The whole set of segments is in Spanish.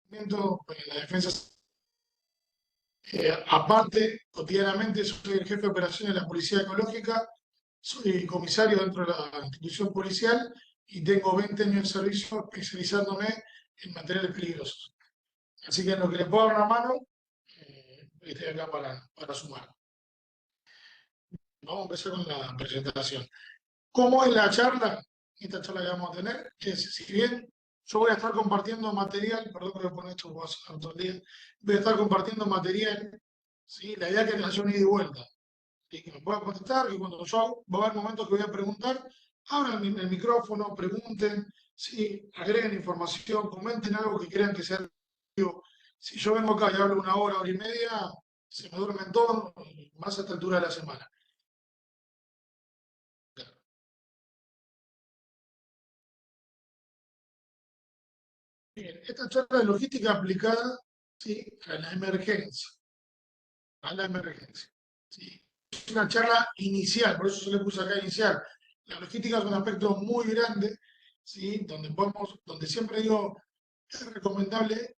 la defensa. Aparte, cotidianamente soy el jefe de operaciones de la Policía Ecológica, soy comisario dentro de la institución policial y tengo 20 años de servicio especializándome en materiales peligrosos. Así que en lo que le puedo dar una mano, estoy acá para sumar. Vamos a empezar con la presentación. ¿Cómo es la charla? Esta charla que vamos a tener es, si bien yo voy a estar compartiendo material, perdón que voy a poner esto, voy a hacer todo el día, voy a estar compartiendo material, ¿sí? La idea es que haya un ida y vuelta, ¿sí? Que me puedan contestar, que cuando yo va a haber momentos que voy a preguntar, abran el micrófono, pregunten, ¿sí? Agreguen información, comenten algo que crean que sea. Si yo vengo acá y hablo una hora, hora y media, se me duermen todos, más a esta altura de la semana. Bien, esta charla de logística aplicada, ¿sí? A la emergencia, a la emergencia. ¿Sí? Es una charla inicial, por eso se le puse acá inicial. La logística es un aspecto muy grande, ¿sí? Donde siempre digo, es recomendable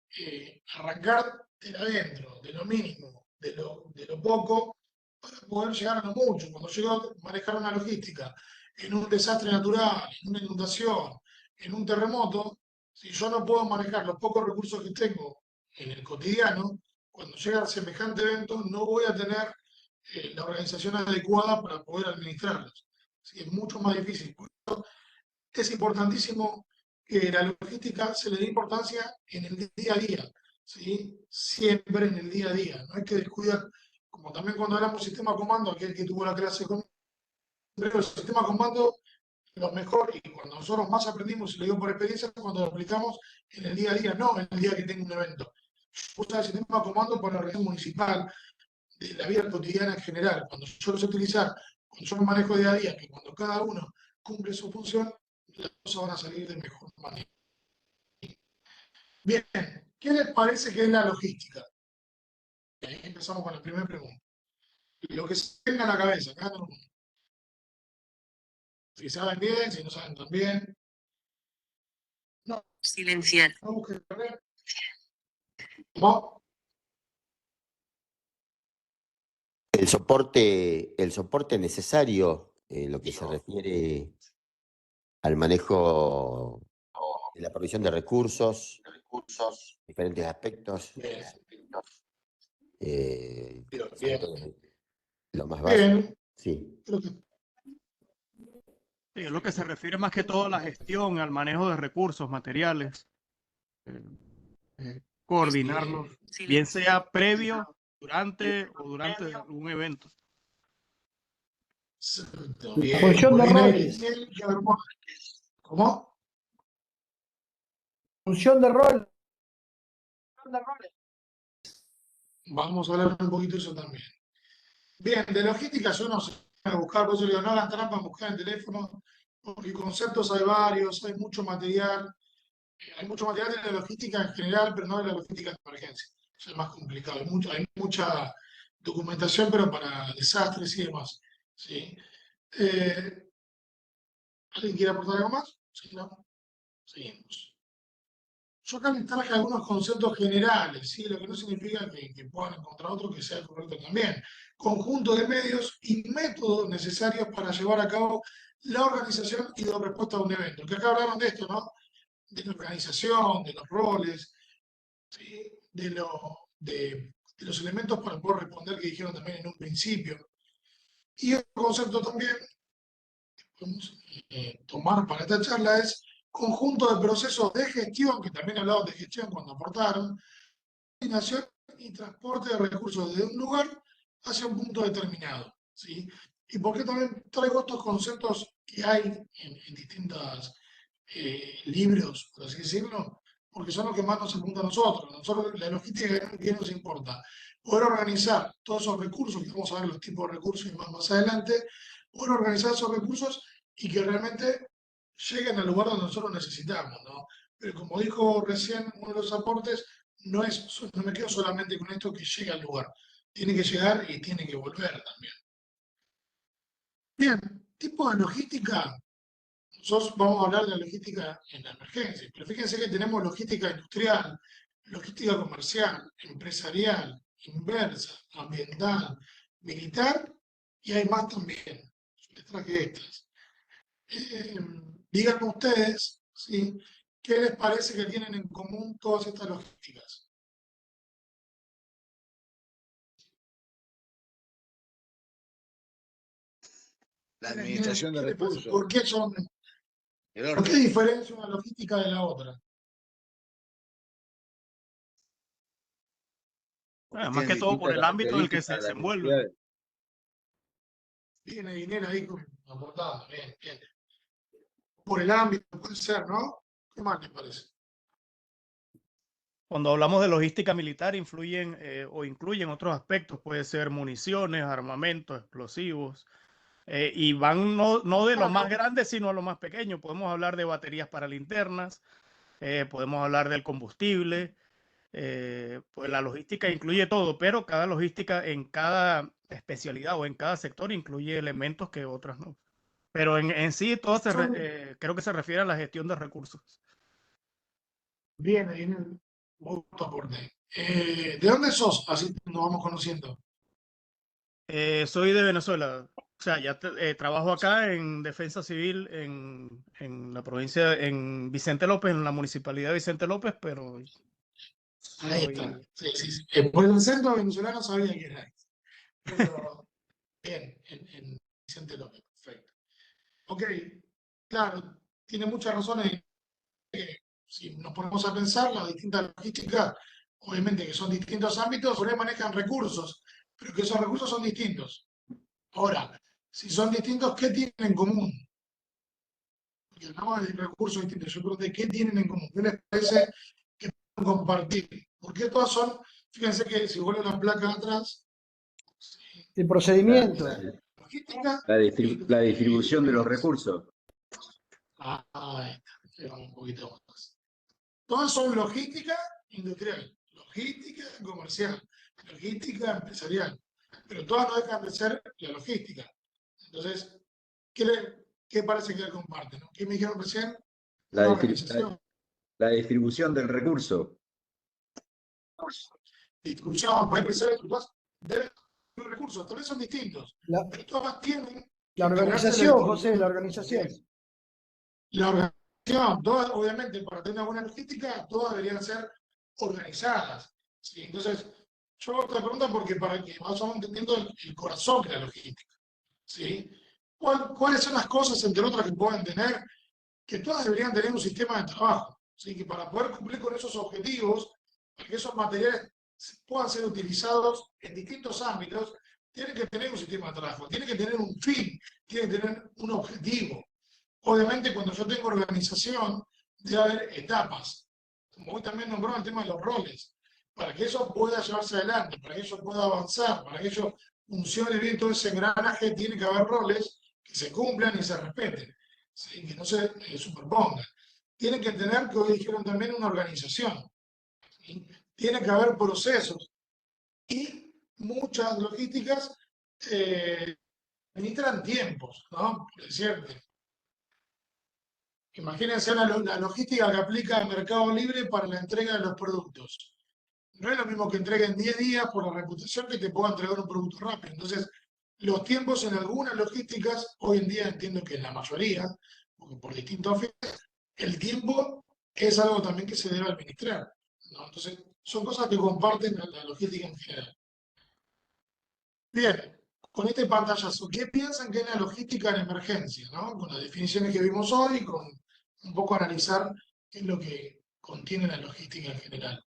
arrancar de adentro, de lo mínimo, de lo poco, para poder llegar a lo mucho. Cuando llego a manejar una logística en un desastre natural, en una inundación, en un terremoto, si yo no puedo manejar los pocos recursos que tengo en el cotidiano, cuando llega a semejante evento no voy a tener la organización adecuada para poder administrarlos. ¿Sí? Es mucho más difícil. Por eso es importantísimo que la logística se le dé importancia en el día a día, ¿sí? Siempre en el día a día. No hay que descuidar, como también cuando hablamos sistema comando, aquel que tuvo la clase conmigo, el sistema comando lo mejor y cuando nosotros más aprendimos, y lo digo por experiencia, cuando lo aplicamos en el día a día, no en el día que tengo un evento. Usa el sistema de comando para la organización municipal, de la vida cotidiana en general. Cuando yo lo sé utilizar, cuando yo lo manejo día a día, que cuando cada uno cumple su función, las cosas van a salir de mejor manera. Bien, ¿qué les parece que es la logística? Ahí empezamos con la primera pregunta. Lo que se tenga en la cabeza, cada uno. Si saben bien, si no saben tan bien. No, Silenciar. no busquen perder. ¿Cómo? El soporte necesario, lo que se refiere al manejo de la provisión de recursos, diferentes aspectos, Bien, sobre todo bien. lo más básico. Bien, Sí. creo que Sí, es lo que se refiere más que todo a la gestión, al manejo de recursos, materiales, coordinarlos, bien sea previo, durante algún evento. bien. Función de Bien, roles. bien, ¿cómo? Función de rol. Vamos a hablar un poquito de eso también. Bien, de logística yo no sé buscar, por eso digo, no hagan trampa en buscar en teléfono, porque conceptos hay varios, hay mucho material de la logística en general, pero no de la logística de emergencia. Eso es más complicado, hay mucha documentación, pero para desastres y demás. ¿Sí? Eh, ¿Alguien quiere aportar algo más? Sí, no. Seguimos. Yo acá les traje algunos conceptos generales, ¿sí? Lo que no significa que puedan encontrar otro que sea correcto también. Conjunto de medios y métodos necesarios para llevar a cabo la organización y la respuesta a un evento. Que acá hablaron de esto, ¿no? De la organización, de los roles, ¿sí? De los elementos para poder responder que dijeron también en un principio. Y otro concepto también que podemos tomar para esta charla es conjunto de procesos de gestión, que también hablaban de gestión cuando aportaron, coordinación y transporte de recursos de un lugar hacia un punto determinado. ¿Sí? ¿Y por qué también traigo estos conceptos que hay en distintos libros, por así decirlo? Porque son los que más nos apuntan a nosotros. Nosotros, la logística, ¿qué nos importa? Poder organizar todos esos recursos, que vamos a ver los tipos de recursos y más adelante, poder organizar esos recursos y que realmente lleguen al lugar donde nosotros necesitamos, ¿no? Pero como dijo recién uno de los aportes, no me quedo solamente con esto que llega al lugar. Tiene que llegar y tiene que volver también. Bien, tipo de logística. Nosotros vamos a hablar de la logística en la emergencia, pero fíjense que tenemos logística industrial, logística comercial, empresarial, inversa, ambiental, militar, y hay más también. Yo les traje estas. Eh, Díganme ustedes, ¿sí? ¿Qué les parece que tienen en común todas estas logísticas? La administración de ¿Qué les parece? recursos, ¿Por qué son, el por qué orden. diferencia una logística de la otra? Más que Tienen todo por distintas el ámbito en el que se características, las desenvuelven. necesidades. Viene dinero ahí aportado, bien, bien. Por el ámbito, puede ser, ¿no? ¿Qué más les parece? Cuando hablamos de logística militar, influyen o incluyen otros aspectos, puede ser municiones, armamentos, explosivos, y van no de lo más Claro, grande, sino a lo más pequeño. Podemos hablar de baterías para linternas, podemos hablar del combustible, pues la logística incluye todo, pero cada logística en cada especialidad o en cada sector incluye elementos que otras no. Pero en sí todo creo que se refiere a la gestión de recursos. viene mucho aporte. ¿De dónde sos? Así nos vamos conociendo. Soy de Venezuela. O sea, trabajo acá en Defensa Civil en la provincia, en Vicente López, en la municipalidad de Vicente López, pero Ahí está. soy... Sí, sí, sí. Por el acento venezolano sabía que era. Pero bien, en Vicente López, perfecto. Ok, claro, tiene muchas razones. Si nos ponemos a pensar, las distintas logísticas, obviamente que son distintos ámbitos, por ahí manejan recursos, pero que esos recursos son distintos. Ahora, si son distintos, ¿qué tienen en común? Porque hablamos de recursos distintos, yo pregunté, ¿qué tienen en común? ¿Qué les parece que pueden compartir? Porque todas son, fíjense que si vuelven la placa atrás, El La, procedimiento. logística y la distribución de los recursos. ahí está, un poquito más. Todas son logística industrial, logística comercial, logística empresarial, pero todas no dejan de ser la logística. Entonces, ¿qué parece que comparten? ¿No? ¿Qué me dijeron recién? La, Una distri- organización, la distribución del recurso. distribución, para empresarios, todas deben tener recursos, tal vez son distintos, La, pero todas tienen que la encargarse de la organización, José, distribución la de organización. la organización. Todas, obviamente, para tener una buena logística, todas deberían ser organizadas. ¿Sí? Entonces, yo hago esta pregunta porque para que vayamos entendiendo el corazón de la logística. ¿Sí? ¿Cuáles son las cosas, entre otras, que puedan tener, que todas deberían tener un sistema de trabajo? ¿Sí? Que para poder cumplir con esos objetivos, para que esos materiales puedan ser utilizados en distintos ámbitos, tienen que tener un sistema de trabajo, tienen que tener un fin, tienen que tener un objetivo. Obviamente, cuando yo tengo organización, debe haber etapas. Como hoy también nombró el tema de los roles. Para que eso pueda llevarse adelante, para que eso pueda avanzar, para que eso funcione bien todo ese engranaje, tiene que haber roles que se cumplan y se respeten, ¿sí? Que no se superpongan. Tienen que tener, que hoy dijeron también, una organización. ¿Sí? Tiene que haber procesos. Y muchas logísticas administran tiempos, ¿no? Por decirte. Imagínense la logística que aplica el Mercado Libre para la entrega de los productos. No es lo mismo que entreguen 10 días por la reputación que te pueda entregar un producto rápido. Entonces, los tiempos en algunas logísticas, hoy en día entiendo que en la mayoría, porque por distintos fines, el tiempo es algo también que se debe administrar, ¿no? Entonces, son cosas que comparten la logística en general. Bien, con este pantallazo, ¿qué piensan que es la logística en emergencia, ¿no? Con las definiciones que vimos hoy, con un poco analizar qué es lo que contiene la logística en general.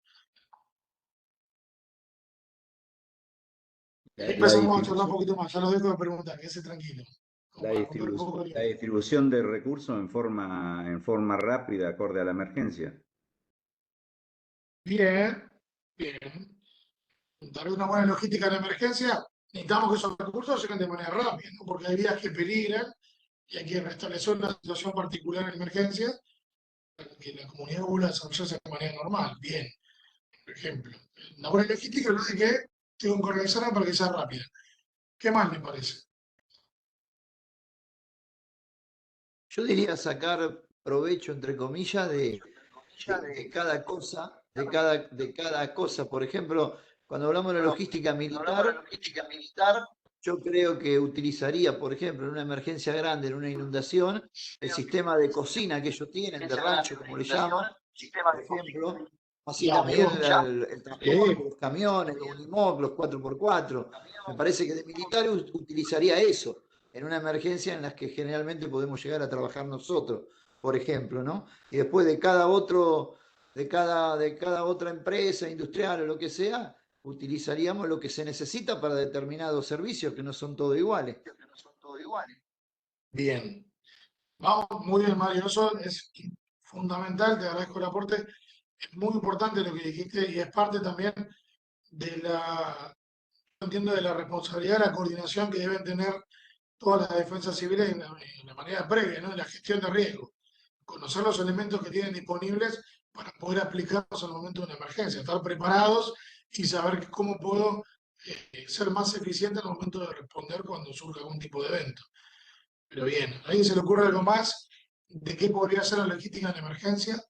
La, Ahí la empezamos a charlar un distribución, poquito más, ya los dejo de preguntar, quédese tranquilo, como la para romper un distribución, poco el la hielo. distribución de recursos en forma rápida, acorde a la emergencia. Bien, bien. Tal vez una buena logística en emergencia, necesitamos que esos recursos lleguen de manera rápida, ¿no? Porque hay vías que peligran y hay que restablecer una situación particular en emergencia para que la comunidad vuelva a desarrollarse de manera normal. Bien, por ejemplo. Una buena logística es que tengo que organizarla para que sea rápida. ¿Qué más le parece? Yo diría sacar provecho, entre comillas, de cada cosa de cada cosa. Por ejemplo, cuando hablamos de la logística militar, yo creo que utilizaría, por ejemplo, en una emergencia grande, en una inundación, el sistema de cocina que ellos tienen, de rancho, como le llaman, por ejemplo, así La también verdad, el transporte, los camiones, los Unimog, los 4x4. Me parece que de militar utilizaría eso en una emergencia en la que generalmente podemos llegar a trabajar nosotros, por ejemplo, ¿no? Y después de cada otro, de cada otra empresa industrial o lo que sea, utilizaríamos lo que se necesita para determinados servicios que no son todos iguales. bien. Vamos, muy bien, Mario. Eso es fundamental, te agradezco el aporte. Es muy importante lo que dijiste y es parte también de la, entiendo, de la responsabilidad, de la coordinación que deben tener todas las defensas civiles en la manera previa, ¿no? En la gestión de riesgo. Conocer los elementos que tienen disponibles para poder aplicarlos en el momento de una emergencia, estar preparados y saber cómo puedo ser más eficiente en el momento de responder cuando surja algún tipo de evento. Pero bien, ¿a alguien se le ocurre algo más de qué podría ser la logística en emergencia?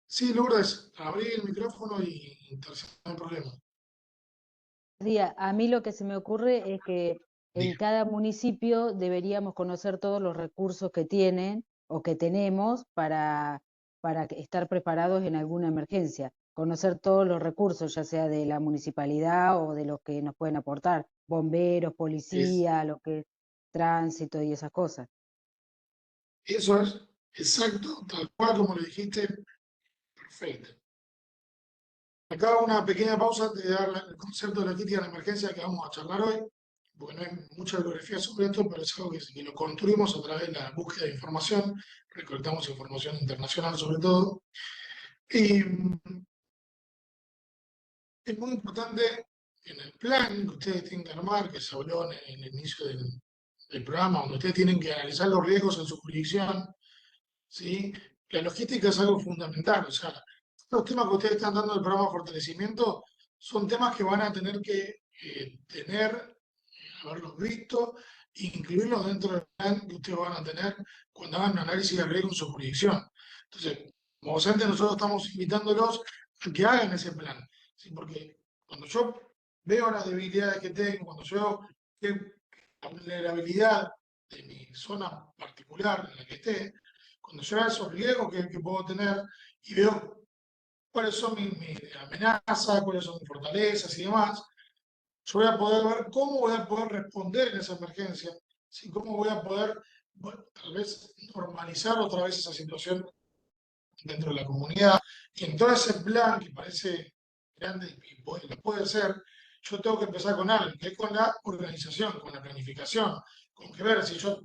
Sí, Lourdes, abrí el micrófono y intercede, no hay problema. A mí lo que se me ocurre es que en Diga. cada municipio deberíamos conocer todos los recursos que tienen o que tenemos para estar preparados en alguna emergencia. Conocer todos los recursos, ya sea de la municipalidad o de los que nos pueden aportar, bomberos, Es, policía, lo que es tránsito y esas cosas. eso es exacto, tal cual como lo dijiste, perfecto. Acá una pequeña pausa antes de dar el concepto de logística en emergencia que vamos a charlar hoy, porque no hay mucha bibliografía sobre esto, pero es algo que lo construimos a través de la búsqueda de información, recolectamos información internacional sobre todo, y es muy importante en el plan que ustedes tienen que armar, que se habló en el inicio del programa, donde ustedes tienen que analizar los riesgos en su jurisdicción, ¿sí? La logística es algo fundamental, o sea, los temas que ustedes están dando del programa de fortalecimiento son temas que van a tener que haberlos visto, e incluirlos dentro del plan que ustedes van a tener cuando hagan un análisis de riesgo en su jurisdicción. Entonces, como docentes, nosotros estamos invitándolos a que hagan ese plan, ¿sí? Porque cuando yo veo las debilidades que tengo, cuando yo veo la vulnerabilidad de mi zona particular en la que esté, cuando yo veo esos riesgos que puedo tener y veo cuáles son mis amenazas, cuáles son mis fortalezas y demás, yo voy a poder ver cómo voy a poder responder en esa emergencia, ¿sí? Cómo voy a poder, bueno, tal vez normalizar otra vez esa situación dentro de la comunidad. Y en todo ese plan que parece grande y lo puede ser, yo tengo que empezar con algo, que es con la organización, con la planificación, con que ver si yo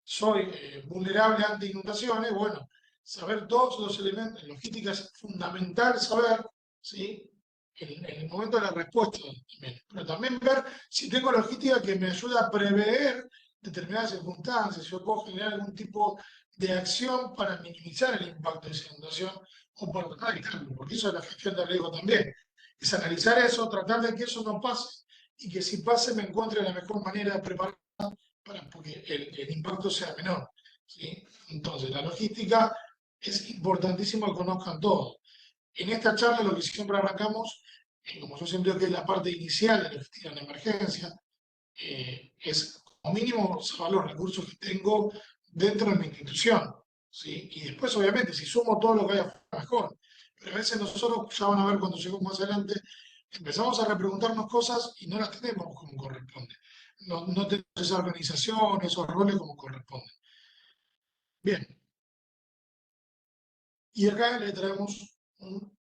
soy vulnerable ante inundaciones, bueno, saber todos los elementos, logística es fundamental saber, ¿sí? En el momento de la respuesta también, pero también ver si tengo logística que me ayuda a prever determinadas circunstancias, si yo puedo generar algún tipo de acción para minimizar el impacto de esa inundación o para tratar de evitarlo, porque eso es la gestión de riesgo también. Es analizar eso, tratar de que eso no pase y que si pase me encuentre la mejor manera de preparar para que el impacto sea menor, ¿sí? Entonces, la logística es importantísimo que conozcan todo. En esta charla lo que siempre arrancamos, como yo siempre digo que es la parte inicial de la logística en emergencia, es como mínimo saber los recursos que tengo dentro de mi institución, ¿sí? Y después, obviamente, si sumo todo lo que hay afuera, mejor. Pero a veces nosotros, ya van a ver cuando lleguemos más adelante, empezamos a repreguntarnos cosas y no las tenemos como corresponde. No tenemos esa organización, esos roles como corresponde. Bien. Y acá le traemos un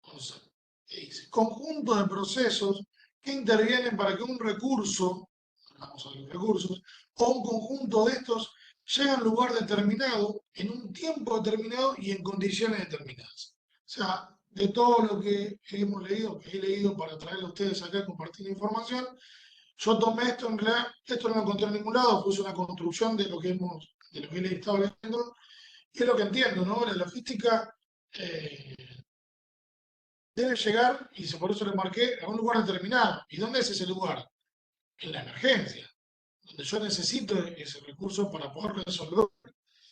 concepto que dice, conjunto de procesos que intervienen para que un recurso, vamos a los recursos, o un conjunto de estos llegue a un lugar determinado, en un tiempo determinado y en condiciones determinadas. O sea, de todo lo que hemos leído, que he leído para traerle a ustedes acá y compartir información, yo tomé esto, en realidad, esto no lo encontré en ningún lado, fue una construcción de lo que de lo que he estado leyendo, y es lo que entiendo, ¿no? La logística debe llegar, y por eso le marqué, a un lugar determinado. ¿Y dónde es ese lugar? En la emergencia. donde yo necesito ese recurso para poder resolver.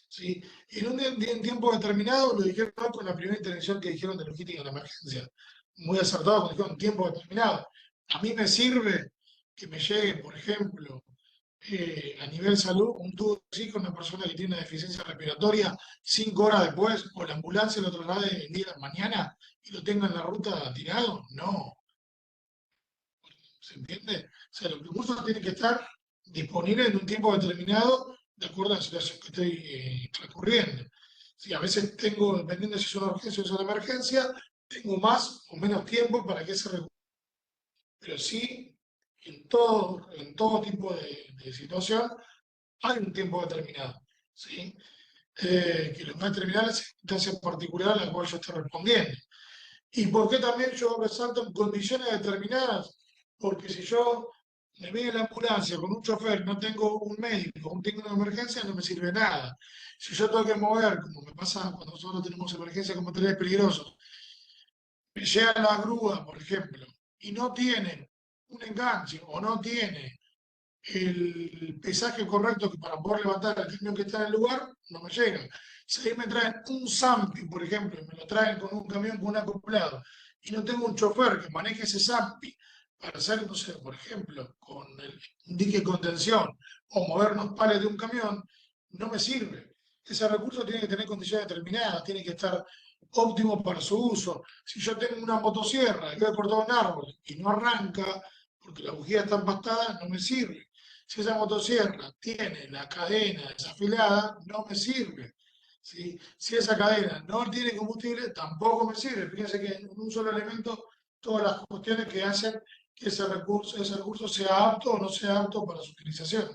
¿Sí? Y en tiempo determinado, lo dijeron con la primera intervención que dijeron de logística en la emergencia. Muy acertado, cuando dijeron tiempo determinado. A mí me sirve que me llegue, por ejemplo, a nivel salud, un tubo de oxígeno a una persona que tiene una deficiencia respiratoria 5 horas después, o la ambulancia lo traslade el día de mañana y lo tenga en la ruta tirado. No. ¿Se entiende? O sea, los recursos tienen que estar disponibles en un tiempo determinado de acuerdo a la situación que estoy recurriendo. Si a veces tengo, dependiendo si es una urgencia o es una emergencia, tengo más o menos tiempo para que ese recurso. Pero sí, en todo tipo de situación hay un tiempo determinado. ¿Sí? Que lo va a determinar la circunstancia particular a la cual yo estoy respondiendo. ¿Y por qué también yo resalto en condiciones determinadas? Porque si yo me voy en la ambulancia con un chofer, no tengo un médico, no tengo una emergencia, no me sirve nada. Si yo tengo que mover, como me pasa cuando nosotros tenemos emergencia con materiales peligrosos, me llega la grúa, por ejemplo, y no tiene un enganche o no tiene el pesaje correcto que para poder levantar el camión que está en el lugar, no me llega. Si ahí me traen un Zampi, por ejemplo, y me lo traen con un camión con un acoplado, y no tengo un chofer que maneje ese Zampi para hacer, no sé, por ejemplo, con el dique de contención o mover unos pales de un camión, no me sirve. Ese recurso tiene que tener condiciones determinadas, tiene que estar óptimo para su uso. Si yo tengo una motosierra y voy a cortar un árbol y no arranca porque la bujía está empastada, no me sirve. Si esa motosierra tiene la cadena desafilada, no me sirve. ¿Sí? Si esa cadena no tiene combustible, tampoco me sirve. Fíjense que en un solo elemento, todas las cuestiones que hacen que ese recurso sea apto o no sea apto para su utilización.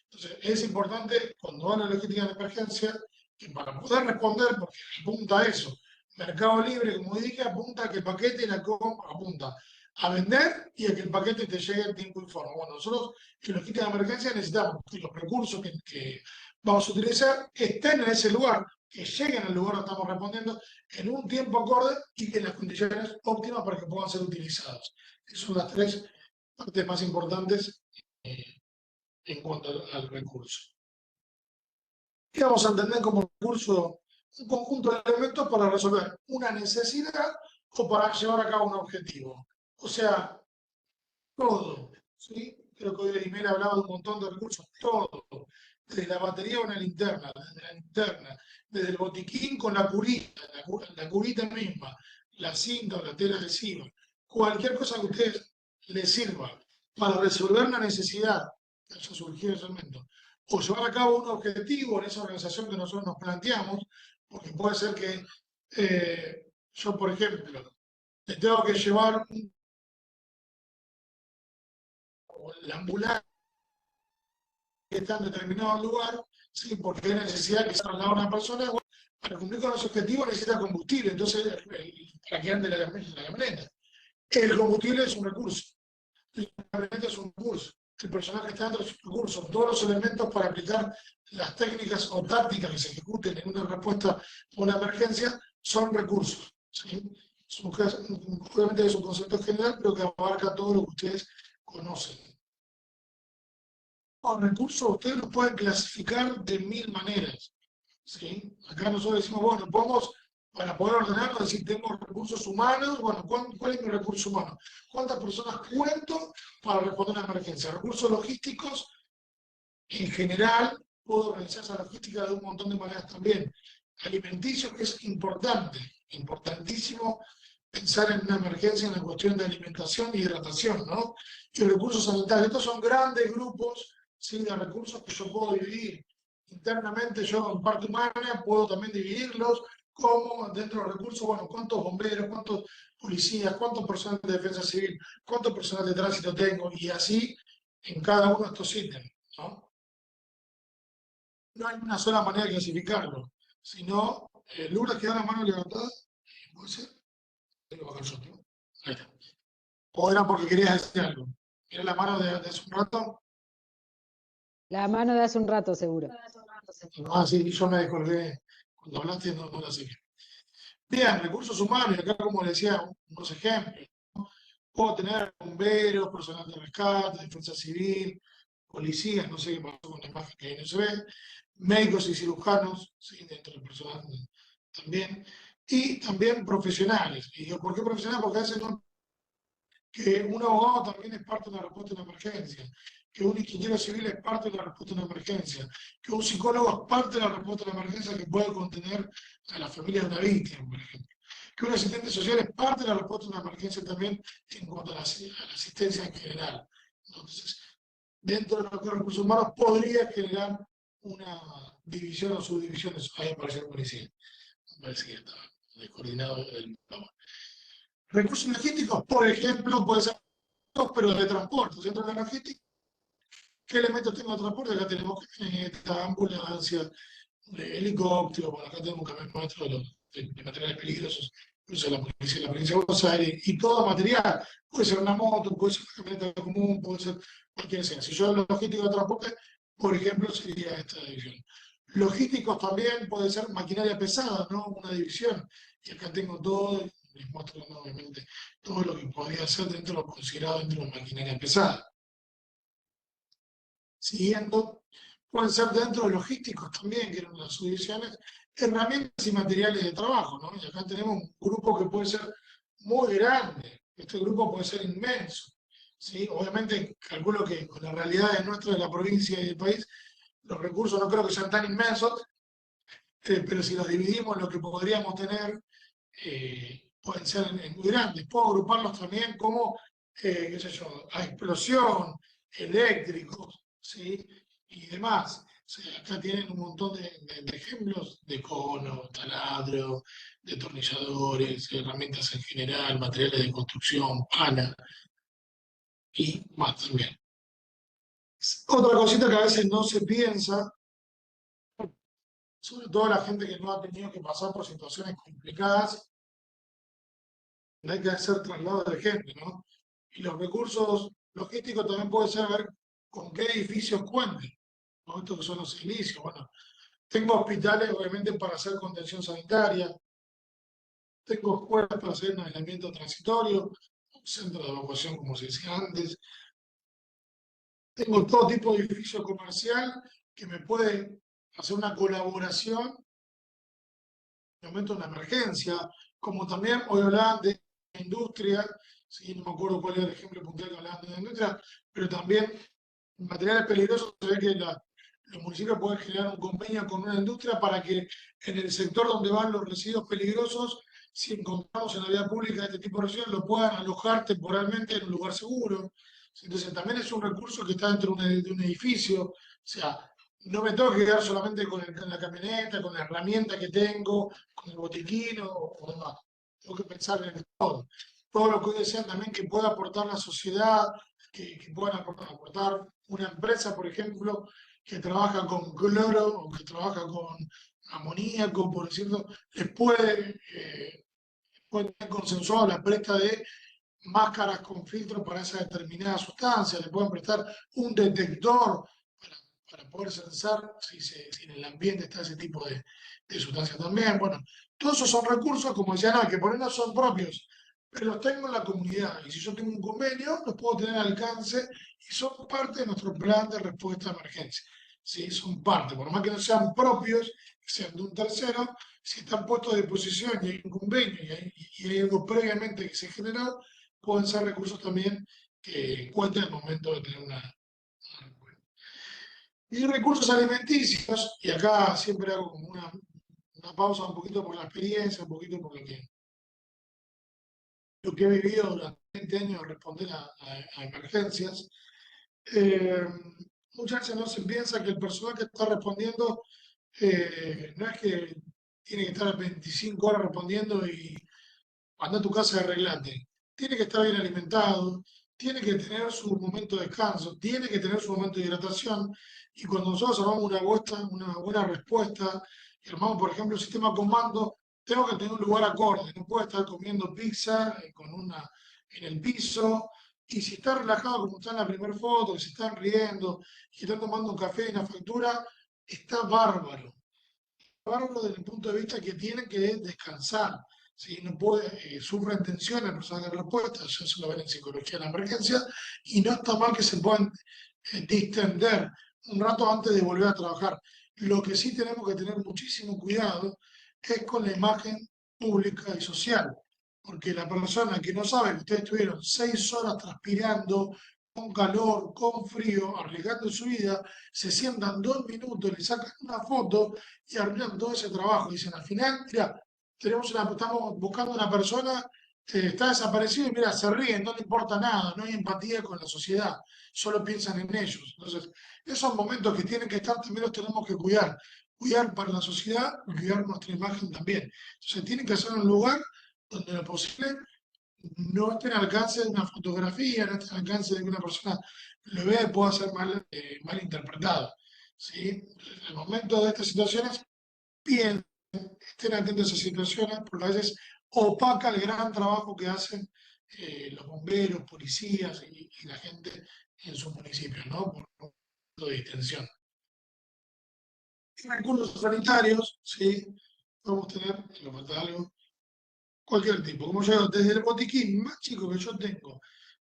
Entonces, es importante cuando habla de logística de emergencia, que para poder responder, porque apunta a eso, Mercado Libre, como dije, apunta a que el paquete y la compra apunta a vender y a que el paquete te llegue en tiempo y forma. Bueno, nosotros en logística de emergencia necesitamos que los recursos que vamos a utilizar estén en ese lugar, que lleguen al lugar donde estamos respondiendo en un tiempo acorde y en las condiciones óptimas para que puedan ser utilizados. Esas son las tres partes más importantes en cuanto al recurso. ¿Qué vamos a entender como recurso? Un conjunto de elementos para resolver una necesidad o para llevar a cabo un objetivo. O sea, todo, ¿sí? Creo que hoy el email hablaba de un montón de recursos, todo. Desde la batería a una linterna, desde la linterna, desde el botiquín con la curita, la curita misma, la cinta o la tela adhesiva, cualquier cosa que a ustedes les sirva para resolver una necesidad que haya surgido en ese momento, o llevar a cabo un objetivo en esa organización que nosotros nos planteamos, porque puede ser que yo, por ejemplo, le tengo que llevar la ambulancia que está en determinado lugar, ¿sí? Porque hay necesidad que se traslade a una persona, bueno, para cumplir con los objetivos necesita combustible, entonces para que ande la camioneta. El combustible es un recurso, la camioneta es un recurso, el personaje que está dentro es un recurso, todos los elementos para aplicar las técnicas o tácticas que se ejecuten en una respuesta a una emergencia son recursos. ¿Sí? Obviamente es un concepto general, pero que abarca todo lo que ustedes conocen. Los recursos ustedes los pueden clasificar de 1000 maneras. ¿Sí? Acá nosotros decimos, bueno, podemos, para poder ordenarlo, decir, tengo recursos humanos, bueno, ¿cuál es mi recurso humano? ¿Cuántas personas cuento para responder a una emergencia? Recursos logísticos, en general, puedo organizar esa logística de un montón de maneras también. Alimenticios, que es importante, importantísimo pensar en una emergencia en la cuestión de alimentación y hidratación, ¿no? Y recursos sanitarios. Estos son grandes grupos, ¿sí? De recursos que yo puedo dividir. Internamente yo en parte humana puedo también dividirlos como dentro de los recursos, bueno, cuántos bomberos, cuántos policías, cuántos personal de defensa civil, cuánto personal de tránsito tengo y así en cada uno de estos ítems, ¿no? No hay una sola manera de clasificarlo, sino Lourdes queda la mano levantada, ¿puede ser? Lo bajar yo, ¿no? Ahí está. ¿O era porque querías decir algo? ¿Era la mano de hace un rato? La mano de hace un rato, seguro. Ah, sí, yo me descolgué cuando hablaste, no la seguí. Bien, recursos humanos, y acá como les decía, unos ejemplos. Puedo tener bomberos, personal de rescate, defensa civil, policías, no sé qué pasó con la imagen que ahí no se ve, médicos y cirujanos, ¿sí? Dentro del personal también, y también profesionales. Y digo, ¿por qué profesionales? Porque a veces no, que un abogado también es parte de la respuesta a una emergencia, que un ingeniero civil es parte de la respuesta a una emergencia, que un psicólogo es parte de la respuesta a una emergencia que puede contener a la familia de una víctima, por ejemplo. Que un asistente social es parte de la respuesta a una emergencia también en cuanto a la asistencia en general. Entonces, dentro de los recursos humanos podría generar una división o subdivisiones. Ahí aparece el policía. Me parece que está descoordinado el programa. Recursos logísticos, por ejemplo, puede ser, pero de transporte. Dentro de la logística, ¿qué elementos tengo de transporte? Acá tenemos camioneta, ambulancia, helicóptero, bueno, acá tenemos un camión nuestro de materiales peligrosos, usa la policía de la provincia de Buenos Aires, y todo material, puede ser una moto, puede ser una camioneta común, puede ser cualquier sea. Si yo hablo de logístico de transporte, por ejemplo, sería esta división. Logísticos también puede ser maquinaria pesada, ¿no? Una división. Y acá tengo todo, les muestro, ¿no? Obviamente, todo lo que podría ser dentro de lo considerado dentro de maquinaria pesada. Siguiendo, pueden ser dentro de logísticos también, que eran las subdivisiones, herramientas y materiales de trabajo, ¿no? Y acá tenemos un grupo que puede ser muy grande, este grupo puede ser inmenso, ¿sí? Obviamente, calculo que con las realidades nuestras de la provincia y del país, los recursos no creo que sean tan inmensos, pero si los dividimos, lo que podríamos tener pueden ser muy grandes. Puedo agruparlos también como, qué sé yo, a explosión, eléctricos, ¿sí? Y demás. O sea, acá tienen un montón de ejemplos de conos, taladro, destornilladores, herramientas en general, materiales de construcción, pana y más también. Otra cosita que a veces no se piensa, sobre todo la gente que no ha tenido que pasar por situaciones complicadas, hay que hacer traslado de gente, ¿no? Y los recursos logísticos también puede ser ver con qué edificios cuenten, ¿no? Estos que son los edilicios. Bueno, tengo hospitales, obviamente, para hacer contención sanitaria, tengo escuelas para hacer un aislamiento transitorio, un centro de evacuación, como se decía antes. Tengo todo tipo de edificio comercial que me puede hacer una colaboración en el momento de una emergencia, como también hoy hablaban de industria, ¿sí? No me acuerdo cuál era el ejemplo puntual que hablaban de la industria, pero también en materiales peligrosos se ve que los municipios pueden generar un convenio con una industria para que en el sector donde van los residuos peligrosos, si encontramos en la vía pública este tipo de residuos, lo puedan alojar temporalmente en un lugar seguro. Entonces también es un recurso que está dentro de un edificio, o sea, no me tengo que quedar solamente con la camioneta, con la herramienta que tengo, con el botiquín o demás. Tengo que pensar en todo. Todo lo que hoy desean también que pueda aportar la sociedad, que puedan aportar una empresa, por ejemplo, que trabaja con cloro o que trabaja con amoníaco, por decirlo, les puede tener consensuado la presta de máscaras con filtro para esa determinada sustancia, le pueden prestar un detector para poder censar si en el ambiente está ese tipo de sustancias también. Bueno, todos esos son recursos, como decía, no, que por ahí no son propios, pero los tengo en la comunidad. Y si yo tengo un convenio, los puedo tener al alcance y son parte de nuestro plan de respuesta a emergencia. ¿Sí? Son parte, por más que no sean propios, que sean de un tercero, si están puestos a disposición y hay un convenio y hay algo previamente que se generó, pueden ser recursos también que cuenten al momento de tener una. Y recursos alimenticios, y acá siempre hago como una pausa un poquito por la experiencia, un poquito por lo que he vivido durante 20 años de responder a emergencias. Eh, Muchas veces no se piensa que el personal que está respondiendo no es que tiene que estar 25 horas respondiendo y anda a tu casa y arreglate. Tiene que estar bien alimentado, tiene que tener su momento de descanso, tiene que tener su momento de hidratación. Y cuando nosotros armamos una buena respuesta, y armamos, por ejemplo, el sistema comando, tengo que tener un lugar acorde. No puedo estar comiendo pizza en el piso. Y si está relajado, como está en la primera foto, que se están riendo y están tomando un café y una factura, está bárbaro. Bárbaro desde el punto de vista que tienen que descansar. ¿Sí? No puede, sufren tensión el personal de respuesta, eso se lo ven en psicología de la emergencia, y no está mal que se puedan distender un rato antes de volver a trabajar. Lo que sí tenemos que tener muchísimo cuidado es con la imagen pública y social, porque la persona que no sabe que ustedes estuvieron 6 horas transpirando, con calor, con frío, arriesgando su vida, se sientan 2 minutos, le sacan una foto y arruinan todo ese trabajo. Dicen, al final, mira, estamos buscando una persona, está desaparecido y mira, se ríen, no le importa nada, no hay empatía con la sociedad, solo piensan en ellos. Entonces, esos momentos que tienen que estar también los tenemos que cuidar. Cuidar para la sociedad y cuidar nuestra imagen también. Entonces, tienen que hacer un lugar donde lo posible no esté al alcance de una fotografía, no esté al alcance de que una persona lo vea y pueda ser mal interpretado. ¿Sí? En el momento de estas situaciones, piensen, estén atentos a esas situaciones, porque a veces opaca el gran trabajo que hacen los bomberos, policías y la gente en sus municipios, ¿no? Por de distensión. Recursos sanitarios, ¿sí? Podemos tener, si nos falta algo, cualquier tipo. Como yo digo, desde el botiquín más chico que yo tengo,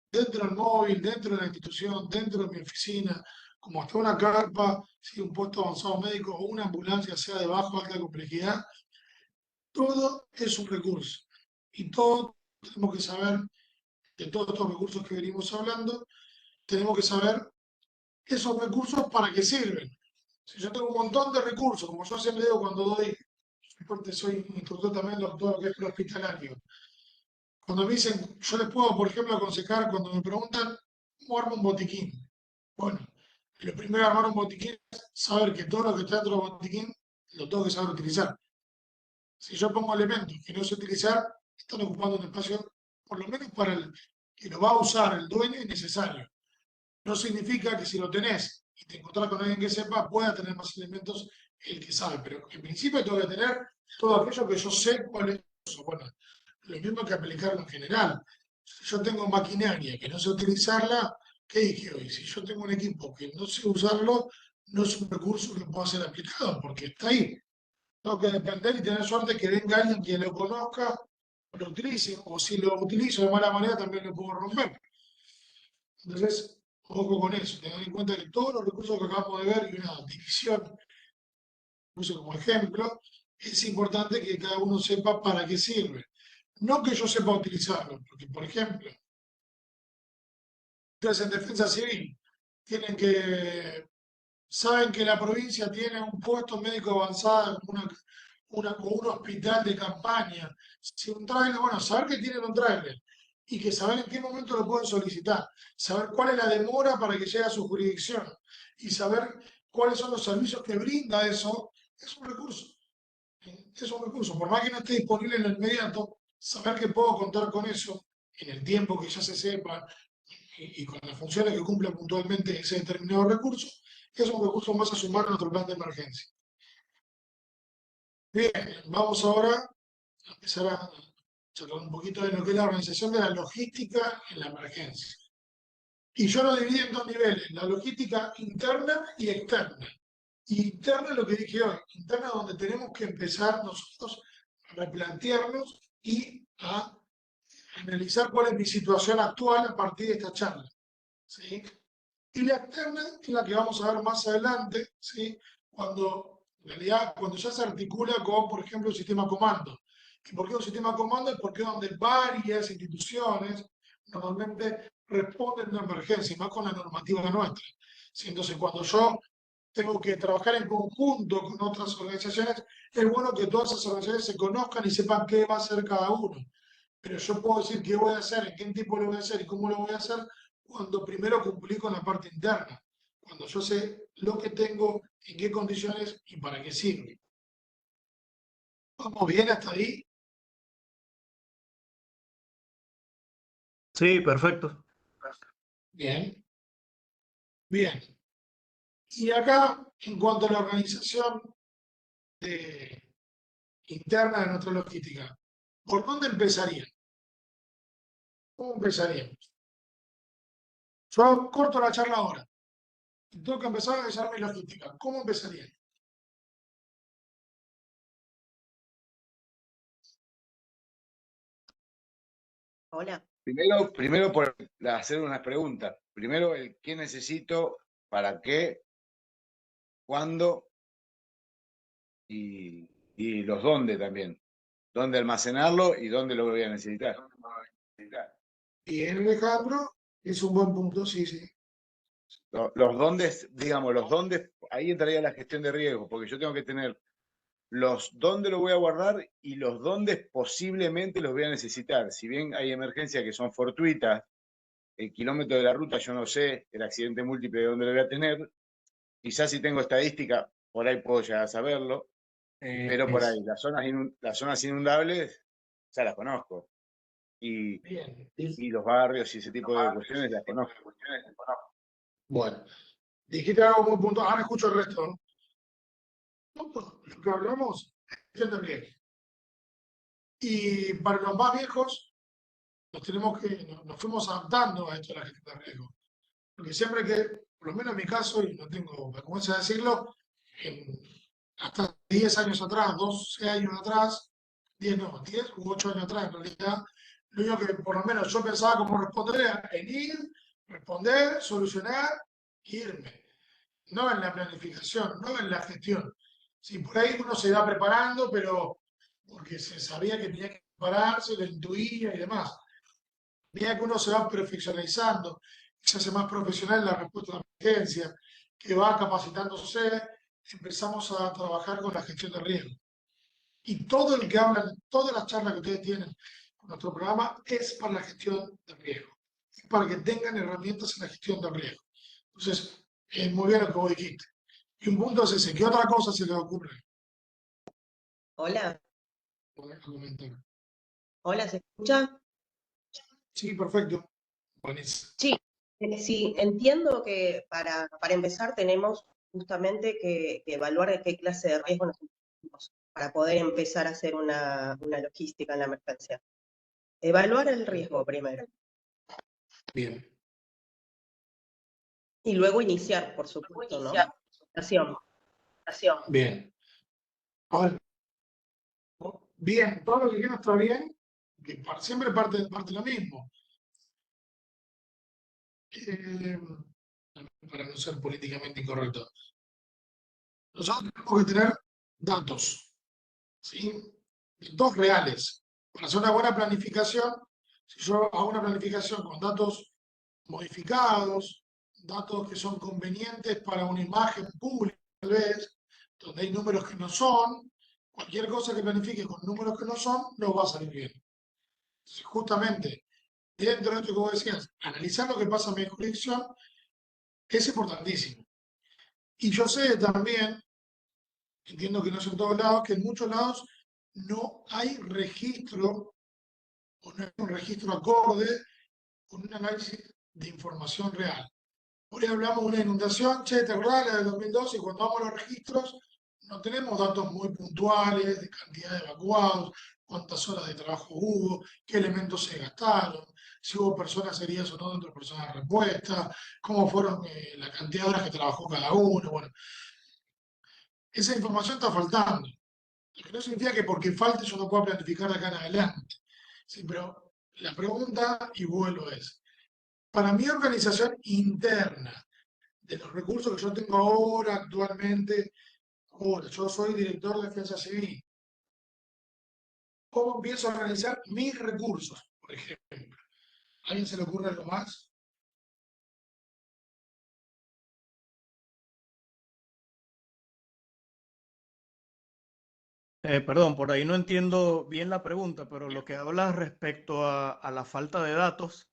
dentro del móvil, dentro de la institución, dentro de mi oficina, como hasta una carpa, ¿sí? Un puesto avanzado médico o una ambulancia, sea de baja o alta complejidad, todo es un recurso. Y todos tenemos que saber, de todos estos recursos que venimos hablando, tenemos que saber esos recursos para qué sirven. Si yo tengo un montón de recursos, como yo siempre digo cuando doy, porque soy instructor también de todo lo que es prehospitalario. Cuando me dicen, yo les puedo, por ejemplo, aconsejar cuando me preguntan cómo armo un botiquín. Bueno, lo primero de armar un botiquín es saber que todo lo que está dentro del botiquín lo tengo que saber utilizar. Si yo pongo elementos que no sé utilizar, están ocupando un espacio, por lo menos para el que lo va a usar el dueño, innecesario. No significa que si lo tenés y te encontrás con alguien que sepa, pueda tener más elementos el que sabe, pero en principio tengo que tener todo aquello que yo sé cuál es. Bueno, lo mismo que aplicarlo en general. Si yo tengo maquinaria que no sé utilizarla, ¿qué dije hoy? Si yo tengo un equipo que no sé usarlo, no es un recurso que pueda ser aplicado, porque está ahí. Tengo que depender y tener suerte que venga alguien que lo conozca, lo utilice, o si lo utilizo de mala manera también lo puedo romper. Entonces, ojo con eso, tengan en cuenta que todos los recursos que acabamos de ver y una división, puse como ejemplo, es importante que cada uno sepa para qué sirve. No que yo sepa utilizarlo, porque, por ejemplo, ustedes en defensa civil tienen que, saben que la provincia tiene un puesto médico avanzado, como un hospital de campaña, si un trailer, bueno, saber que tienen un trailer y que saber en qué momento lo pueden solicitar, saber cuál es la demora para que llegue a su jurisdicción y saber cuáles son los servicios que brinda eso, es un recurso. Es un recurso, por más que no esté disponible en lo inmediato, saber que puedo contar con eso en el tiempo que ya se sepa y con las funciones que cumple puntualmente ese determinado recurso, es un recurso más a sumar a nuestro plan de emergencia. Bien, vamos ahora a empezar a charlar un poquito de lo que es la organización de la logística en la emergencia. Y yo lo dividí en 2 niveles, la logística interna y externa. Y interna es lo que dije hoy, interna donde tenemos que empezar nosotros a replantearnos y a analizar cuál es mi situación actual a partir de esta charla. ¿Sí? Y la externa es la que vamos a ver más adelante, ¿sí? Cuando, en realidad, cuando ya se articula con, por ejemplo, el sistema comando. ¿Y por qué un sistema comando? Es porque es donde varias instituciones normalmente responden a una emergencia, y más con la normativa nuestra. ¿Sí? Entonces, cuando yo tengo que trabajar en conjunto con otras organizaciones, es bueno que todas esas organizaciones se conozcan y sepan qué va a hacer cada uno. Pero yo puedo decir qué voy a hacer, en qué tiempo lo voy a hacer y cómo lo voy a hacer cuando primero cumplí con la parte interna, cuando yo sé lo que tengo, en qué condiciones y para qué sirve. ¿Vamos bien hasta ahí? Sí, perfecto. Bien, bien. Y acá, en cuanto a la organización interna de nuestra logística, ¿por dónde empezaría? ¿Cómo empezaríamos? Yo corto la charla ahora y tengo que empezar a realizar mi logística. ¿Cómo empezaría? Hola. Primero por hacer unas preguntas. Primero, ¿qué necesito para qué, cuándo y los dónde también. Dónde almacenarlo y dónde lo voy a necesitar. Bien, Alejandro, es un buen punto, sí, sí. Los dóndes, digamos, los dóndes, ahí entraría la gestión de riesgo, porque yo tengo que tener los dónde lo voy a guardar y los dónde posiblemente los voy a necesitar. Si bien hay emergencias que son fortuitas, el kilómetro de la ruta yo no sé, el accidente múltiple de dónde lo voy a tener, quizás si tengo estadística, por ahí puedo llegar a saberlo, pero por ahí, las zonas inundables ya las conozco. Bien. Y los barrios y ese tipo de cuestiones las conozco. Bueno, dijiste algo muy puntual. Ahora escucho el resto, ¿no? Todo lo que hablamos es gestión de riesgo. Y para los más viejos, nos fuimos adaptando a esto de la gestión de riesgo. Porque siempre que, por lo menos en mi caso, y no tengo vergüenza de decirlo, hasta 10 años atrás, 12 años atrás, 10 no, 10 u 8 años atrás, en realidad, lo único que por lo menos yo pensaba cómo responder era en ir, responder, solucionar, irme. No en la planificación, no en la gestión. Sí, por ahí uno se va preparando, pero porque se sabía que tenía que prepararse, lo intuía y demás. Medida que uno se va perfeccionalizando, se hace más profesional en la respuesta a la emergencia, que va capacitándose, empezamos a trabajar con la gestión de riesgo. Y todo el que hablan, todas las charlas que ustedes tienen con nuestro programa es para la gestión de riesgo, para que tengan herramientas en la gestión de riesgo. Entonces, es muy bien lo que vos dijiste. Y un punto es ese, ¿qué otra cosa se les ocurre? Hola, Poder comentar. hola, ¿se escucha? Sí, perfecto. Buenísimo. Sí, sí, entiendo que para empezar tenemos justamente que evaluar de qué clase de riesgo nos encontramos para poder empezar a hacer una logística en la emergencia. Evaluar el riesgo primero Bien. y luego iniciar, por supuesto, ¿no? Acción. Bien. Ahora, bien, todo lo que queda está bien, que siempre parte lo mismo. Eh, para no ser políticamente incorrecto. Nosotros tenemos que tener datos, ¿sí? Datos reales. Para hacer una buena planificación, si yo hago una planificación con datos modificados, datos que son convenientes para una imagen pública, tal vez, donde hay números que no son, cualquier cosa que planifique con números que no son, no va a salir bien. Entonces, justamente, dentro de esto que vos decías, analizar lo que pasa en mi jurisdicción es importantísimo. Y yo sé también, entiendo que no es en todos lados, que en muchos lados no hay registro o no hay un registro acorde con un análisis de información real. Por ahí hablamos de una inundación, che, ¿te acordás la del 2012? Y cuando vamos a los registros, no tenemos datos muy puntuales de cantidad de evacuados, cuántas horas de trabajo hubo, qué elementos se gastaron, si hubo personas heridas o no dentro de personas de respuesta, cómo fueron la cantidad de horas que trabajó cada uno. Bueno, esa información está faltando. Lo que no significa que porque falte yo no pueda planificar de acá en adelante. Sí, pero la pregunta, y vuelvo, es, para mi organización interna, de los recursos que yo tengo ahora, actualmente, ahora, yo soy director de defensa civil, ¿cómo empiezo a organizar mis recursos, por ejemplo? ¿A alguien se le ocurre algo más? Perdón, por ahí no entiendo bien la pregunta, pero lo que hablas respecto a la falta de datos,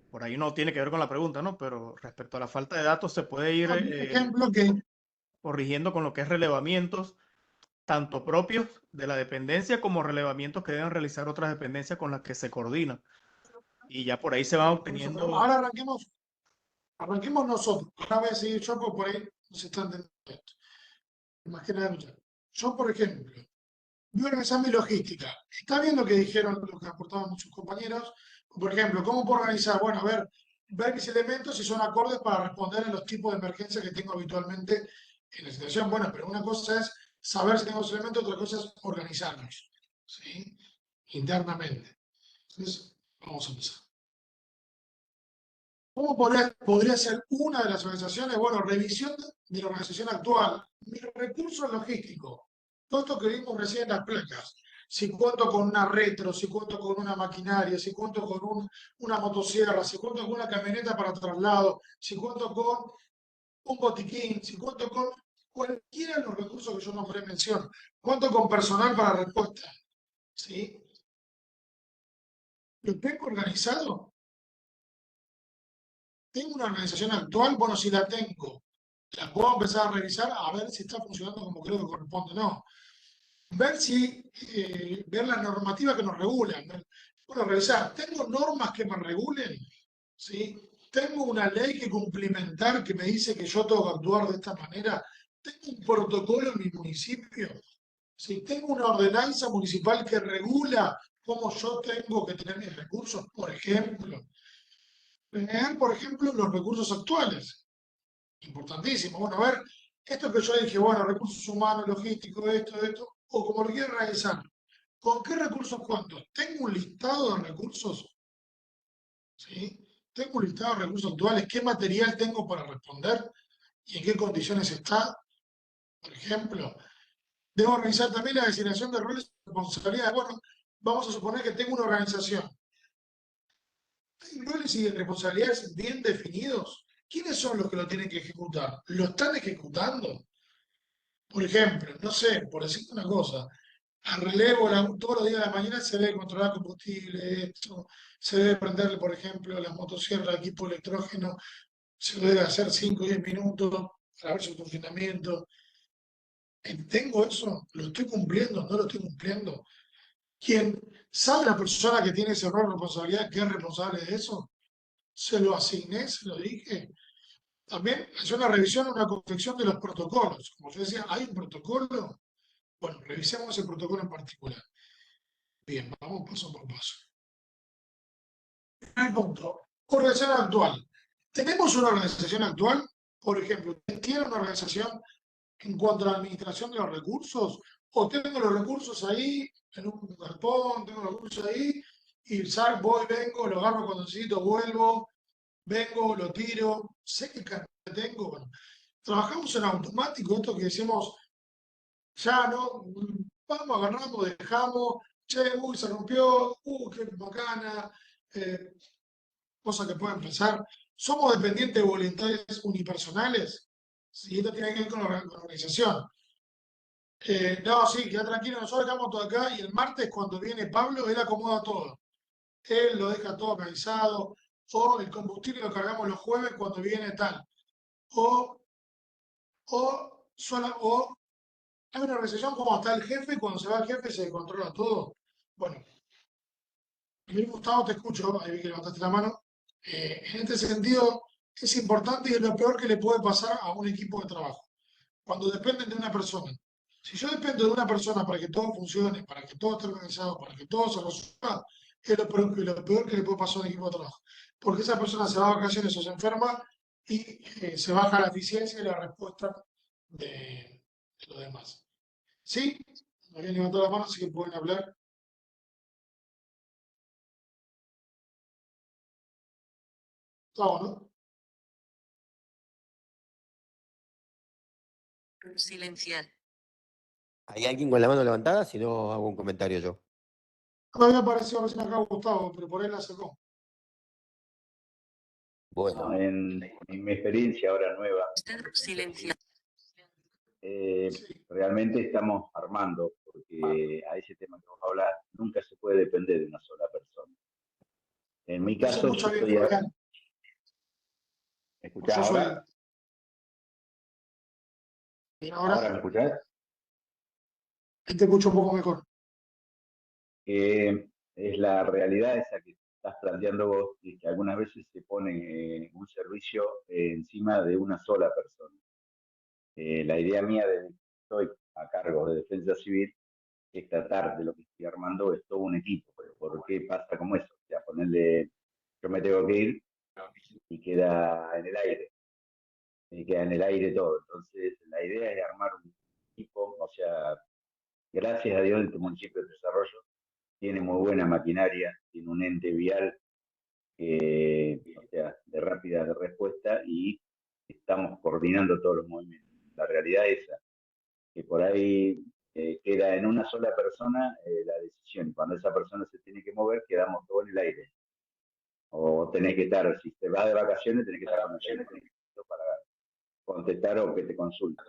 por ahí no tiene que ver con la pregunta, ¿no? Pero respecto a la falta de datos se puede ir Un ejemplo que, corrigiendo con lo que es relevamientos, tanto propios de la dependencia como relevamientos que deben realizar otras dependencias con las que se coordina. Y ya por ahí se van por eso, pero obteniendo. ahora arranquemos nosotros. Ahora voy a seguir yo, porque por ahí no se está entendiendo esto. Más que nada, escuchar. Yo, por ejemplo, voy a organizar mi logística. Está bien lo que dijeron, lo que aportaban muchos compañeros. Por ejemplo, ¿cómo puedo organizar? Bueno, a ver mis elementos si son acordes para responder a los tipos de emergencia que tengo habitualmente en la situación. Bueno, pero una cosa es saber si tengo los elementos, otra cosa es organizarlos, ¿sí? Internamente. Entonces, vamos a empezar. ¿Cómo podría ser una de las organizaciones? Bueno, revisión de la organización actual. Mis recursos logísticos. Todo esto que vimos recién en las placas. Si cuento con una retro, si cuento con una maquinaria, si cuento con una motosierra, si cuento con una camioneta para traslado, si cuento con un botiquín, si cuento con cualquiera de los recursos que yo nombré mención, cuento con personal para respuesta. ¿Sí? ¿Lo tengo organizado? ¿Tengo una organización actual? Bueno, si la tengo, la puedo empezar a revisar a ver si está funcionando como creo que corresponde o no. Ver si, ver la normativa que nos regulan. Bueno, revisar, ¿tengo normas que me regulen? ¿Sí? ¿Tengo una ley que cumplimentar que me dice que yo tengo que actuar de esta manera? ¿Tengo un protocolo en mi municipio? ¿Sí? ¿Tengo una ordenanza municipal que regula cómo yo tengo que tener mis recursos, por ejemplo? Tener, por ejemplo, los recursos actuales. Importantísimo. Bueno, a ver, esto que yo dije, bueno, recursos humanos, logísticos, esto, o como lo quiero realizar, ¿con qué recursos cuento? ¿Tengo un listado de recursos? ¿Sí? ¿Tengo un listado de recursos actuales? ¿Qué material tengo para responder? ¿Y en qué condiciones está? Por ejemplo, debo revisar también la designación de roles y responsabilidades. Bueno, vamos a suponer que tengo una organización. ¿Hay roles y responsabilidades bien definidos? ¿Quiénes son los que lo tienen que ejecutar? ¿Lo están ejecutando? Por ejemplo, no sé, por decirte una cosa, a relevo todos los días de la mañana se debe controlar combustible, esto, se debe prenderle, por ejemplo, las motosierras, equipo electrógeno, se lo debe hacer 5 o 10 minutos para ver su funcionamiento. ¿Tengo eso? ¿Lo estoy cumpliendo? ¿No lo estoy cumpliendo? ¿Quién sabe la persona que tiene ese rol de responsabilidad que es responsable de eso? ¿Se lo asigné? ¿Se lo dije? También hacer una revisión, una confección de los protocolos. Como yo decía, ¿hay un protocolo? Bueno, revisemos ese protocolo en particular. Bien, vamos paso por paso. Primer punto, organización actual. ¿Tenemos una organización actual? Por ejemplo, ¿tiene una organización en cuanto a la administración de los recursos? ¿O tengo los recursos ahí en un galpón, tengo los recursos ahí y voy, vengo, lo agarro cuando necesito, vuelvo, vengo, lo tiro, sé qué cantidad tengo? Bueno, trabajamos en automático, esto que decimos, ya no, vamos, agarramos, dejamos, che, uy, se rompió, qué bacana, eh, cosas que pueden pasar. Somos dependientes voluntarios unipersonales. Sí, esto tiene que ver con la organización. No, sí, queda tranquilo, nosotros estamos todo acá y el martes cuando viene Pablo, él acomoda todo. Él lo deja todo organizado, o el combustible lo cargamos los jueves cuando viene tal. O, o hay una organización como está el jefe, y cuando se va el jefe se controla todo. Bueno, Gustavo, te escucho, ahí vi que levantaste la mano. En este sentido, es importante y es lo peor que le puede pasar a un equipo de trabajo, cuando dependen de una persona. Si yo dependo de una persona para que todo funcione, para que todo esté organizado, para que todo se resuelva, es lo peor que le puede pasar a un equipo de trabajo. Porque esa persona se va a vacaciones o se enferma y se baja la eficiencia y la respuesta de los demás. ¿Sí? Habían levantado la mano, así que pueden hablar. Gustavo, ¿no? Silenciar. ¿Hay alguien con la mano levantada? Si no, hago un comentario yo. A mí me apareció recién acá Gustavo, pero por ahí la sacó. Bueno, En mi experiencia ahora nueva, Silenciar. Sí. realmente estamos armando, porque a ese tema que vos hablas, nunca se puede depender de una sola persona. En mi No se caso, yo escucha bien, estoy... Fabián. ¿Me O escuchás yo soy. ahora? Y ¿Ahora me ahora escuchás? ahí te escucho un poco mejor. Es la realidad esa que estás planteando vos, y que algunas veces se pone un servicio encima de una sola persona. La idea mía desde que estoy a cargo de Defensa Civil es tratar de lo que estoy armando es todo un equipo. Pero ¿por qué pasa como eso? O sea, ponerle, yo me tengo que ir y queda en el aire, y queda en el aire todo. Entonces, la idea es armar un equipo, o sea, gracias a Dios este municipio de desarrollo tiene muy buena maquinaria, tiene un ente vial o sea, de rápida respuesta, y estamos coordinando todos los movimientos. La realidad es esa, que por ahí queda en una sola persona la decisión, y cuando esa persona se tiene que mover, quedamos todos en el aire. O tenés que estar, si te vas de vacaciones, tenés que estar con el para contestar o que te consulte,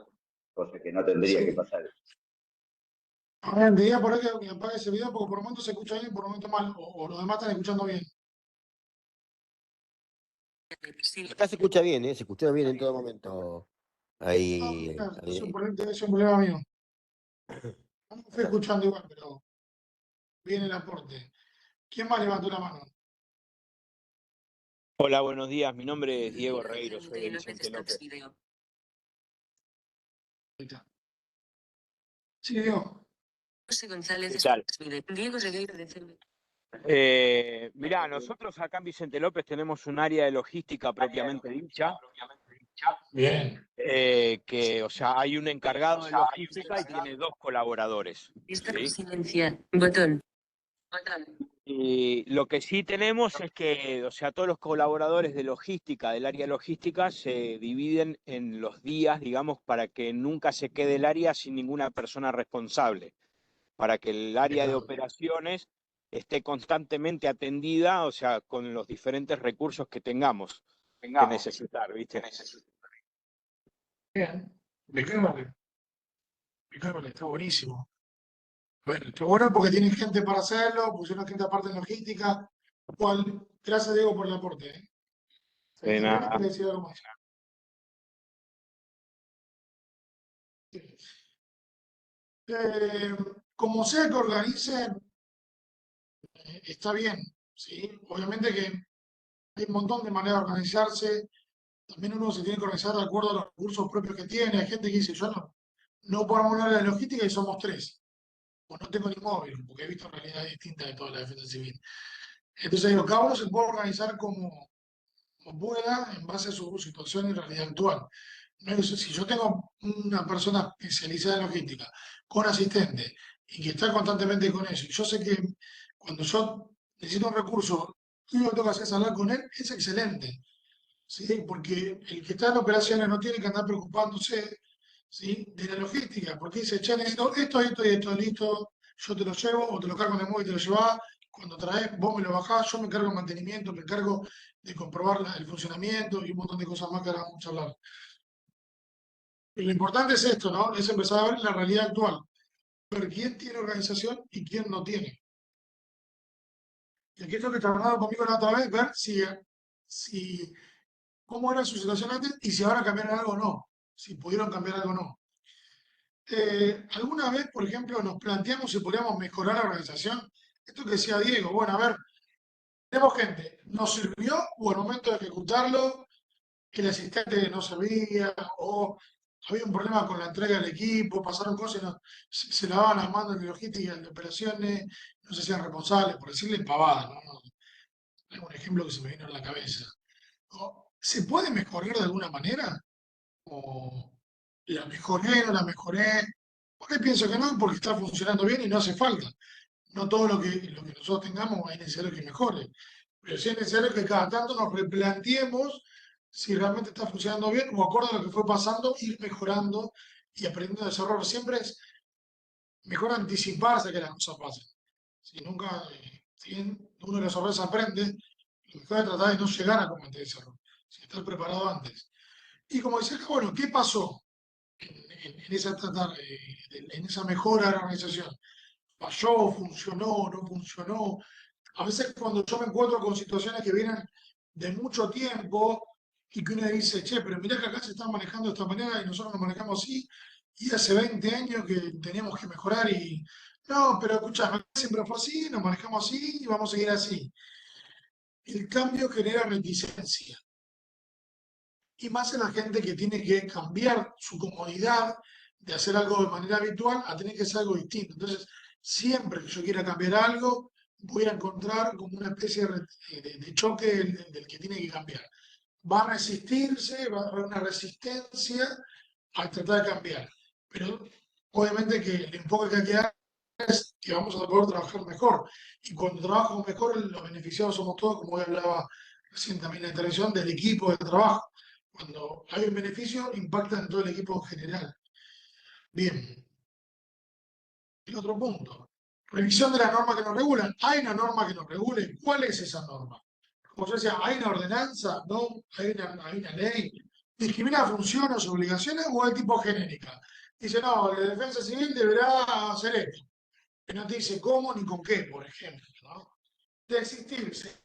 cosa que no tendría que pasar. A ver, diría por ahí que apague ese video porque por un momento se escucha bien y por un momento mal, o los demás están escuchando bien. Acá se escucha bien, se escucha bien en todo momento. No, Ahí, claro, ahí. es un problema mío. No me fui escuchando igual, pero viene el aporte. ¿Quién más levantó la mano? Hola, buenos días. Mi nombre es Diego Reiro, soy de Vicente López. Ahí está. Sí, Diego. José González ¿Qué tal? Diego Regueiro de Cerve. Mirá, nosotros acá en Vicente López tenemos un área de logística propiamente dicha. Bien. Que, o sea, hay un encargado de logística y tiene 2 colaboradores. Lista ¿sí? silenciar. Botón. Y lo que sí tenemos es que, o sea, todos los colaboradores de logística, del área logística, se dividen en los días, digamos, para que nunca se quede el área sin ninguna persona responsable, para que el área de operaciones esté constantemente atendida, o sea, con los diferentes recursos que tengamos que necesitar, ¿viste? Bien. Impecable, está buenísimo. Bueno, está bueno porque tienen gente para hacerlo, pusieron gente aparte en logística. Gracias, Diego, por el aporte. De nada. ¿Querés decir algo más? Como sea que organicen, está bien, ¿sí? Obviamente que hay un montón de maneras de organizarse. También uno se tiene que organizar de acuerdo a los recursos propios que tiene. Hay gente que dice, yo no puedo un área de logística y somos 3. O no tengo ni móvil, porque he visto realidades distintas de toda la defensa civil. Entonces digo, cada uno se puede organizar como pueda en base a su situación y realidad actual. No es- si yo tengo una persona especializada en logística con asistente y que está constantemente con eso, y yo sé que cuando yo necesito un recurso, lo único que tengo que hacer es hablar con él, es excelente. ¿Sí? Porque el que está en operaciones no tiene que andar preocupándose, ¿sí? De la logística, porque dice, che, necesito esto y esto, listo, yo te lo llevo o te lo cargo en el móvil y te lo llevas, cuando traes, vos me lo bajás, yo me encargo del mantenimiento, me encargo de comprobar el funcionamiento y un montón de cosas más que ahora vamos a hablar. Y lo importante es esto, ¿no? Es empezar a ver la realidad actual, ver quién tiene organización y quién no tiene. Y aquí es lo que trabajaba conmigo la otra vez, ver si cómo era su situación antes y si ahora cambiaron algo o no, si pudieron cambiar algo o no. ¿Alguna vez, por ejemplo, nos planteamos si podríamos mejorar la organización? Esto que decía Diego, bueno, a ver, tenemos gente, ¿nos sirvió o al momento de ejecutarlo el asistente no servía o había un problema con la entrega del equipo, pasaron cosas, se lavaban las manos de logística, de operaciones, no se hacían responsables, por decirle pavada, ¿no? Es un ejemplo que se me vino en la cabeza. ¿Se puede mejorar de alguna manera? ¿O la mejoré, no la mejoré? Por ahí pienso que no, porque está funcionando bien y no hace falta. No todo lo que nosotros tengamos es necesario que mejore, pero sí es necesario que cada tanto nos replanteemos si realmente está funcionando bien o acorde a lo que fue pasando, ir mejorando y aprendiendo de esos errores. Siempre es mejor anticiparse a que las cosas pasen. Si nunca, si bien uno de los errores aprende, lo mejor es tratar de no llegar a cometer ese error, si estar preparado antes. Y como decía, bueno, ¿qué pasó en esa mejora de la organización? ¿Falló, funcionó, no funcionó? A veces cuando yo me encuentro con situaciones que vienen de mucho tiempo y que uno dice, che, pero mirá que acá se está manejando de esta manera y nosotros nos manejamos así, y hace 20 años que teníamos que mejorar y, no, pero escuchá, siempre fue así, nos manejamos así y vamos a seguir así. El cambio genera reticencia. Y más en la gente que tiene que cambiar su comodidad de hacer algo de manera habitual a tener que hacer algo distinto. Entonces, siempre que yo quiera cambiar algo, voy a encontrar como una especie de choque del que tiene que cambiar. Va a resistirse, va a haber una resistencia a tratar de cambiar. Pero obviamente que el enfoque que hay que dar es que vamos a poder trabajar mejor. Y cuando trabajo mejor, los beneficiados somos todos, como hoy hablaba recién también en la intervención, del equipo de trabajo. Cuando hay un beneficio, impacta en todo el equipo en general. Bien. El otro punto. Revisión de las normas que nos regulan. ¿Hay una norma que nos regule? ¿Cuál es esa norma? Como yo decía, ¿hay una ordenanza? ¿No? ¿Hay una ley? ¿Discrimina funciones, obligaciones o es tipo genérica? Dice, no, la defensa civil deberá hacer esto. Que no te dice cómo ni con qué, por ejemplo, ¿no? De existirse. En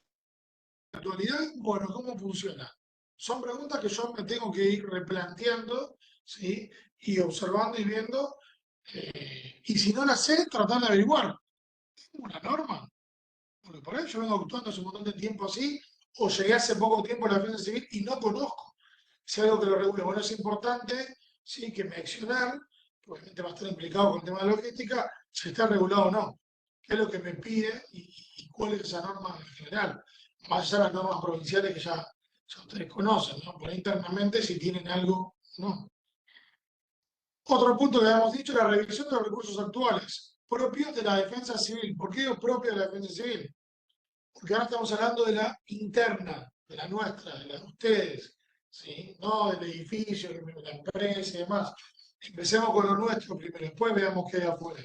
la actualidad, bueno, ¿cómo funciona? Son preguntas que yo me tengo que ir replanteando, ¿sí? Y observando y viendo. Y si no la sé, tratar de averiguar. ¿Tengo una norma? Porque por ahí yo vengo actuando hace un montón de tiempo así, o llegué hace poco tiempo a la defensa civil y no conozco. Si algo que lo regule. Bueno, es importante, sí, que me accionar, obviamente va a estar implicado con el tema de logística, si está regulado o no. ¿Qué es lo que me pide y cuál es esa norma en general? Más allá de las normas provinciales que ya ustedes conocen, ¿no? Por ahí internamente si tienen algo, no. Otro punto que habíamos dicho, la revisión de los recursos actuales, propios de la defensa civil. ¿Por qué digo propio de la defensa civil? Porque ahora estamos hablando de la interna, de la nuestra, de la de ustedes, ¿sí? No del edificio, de la empresa y demás. Empecemos con lo nuestro primero, después veamos qué hay afuera.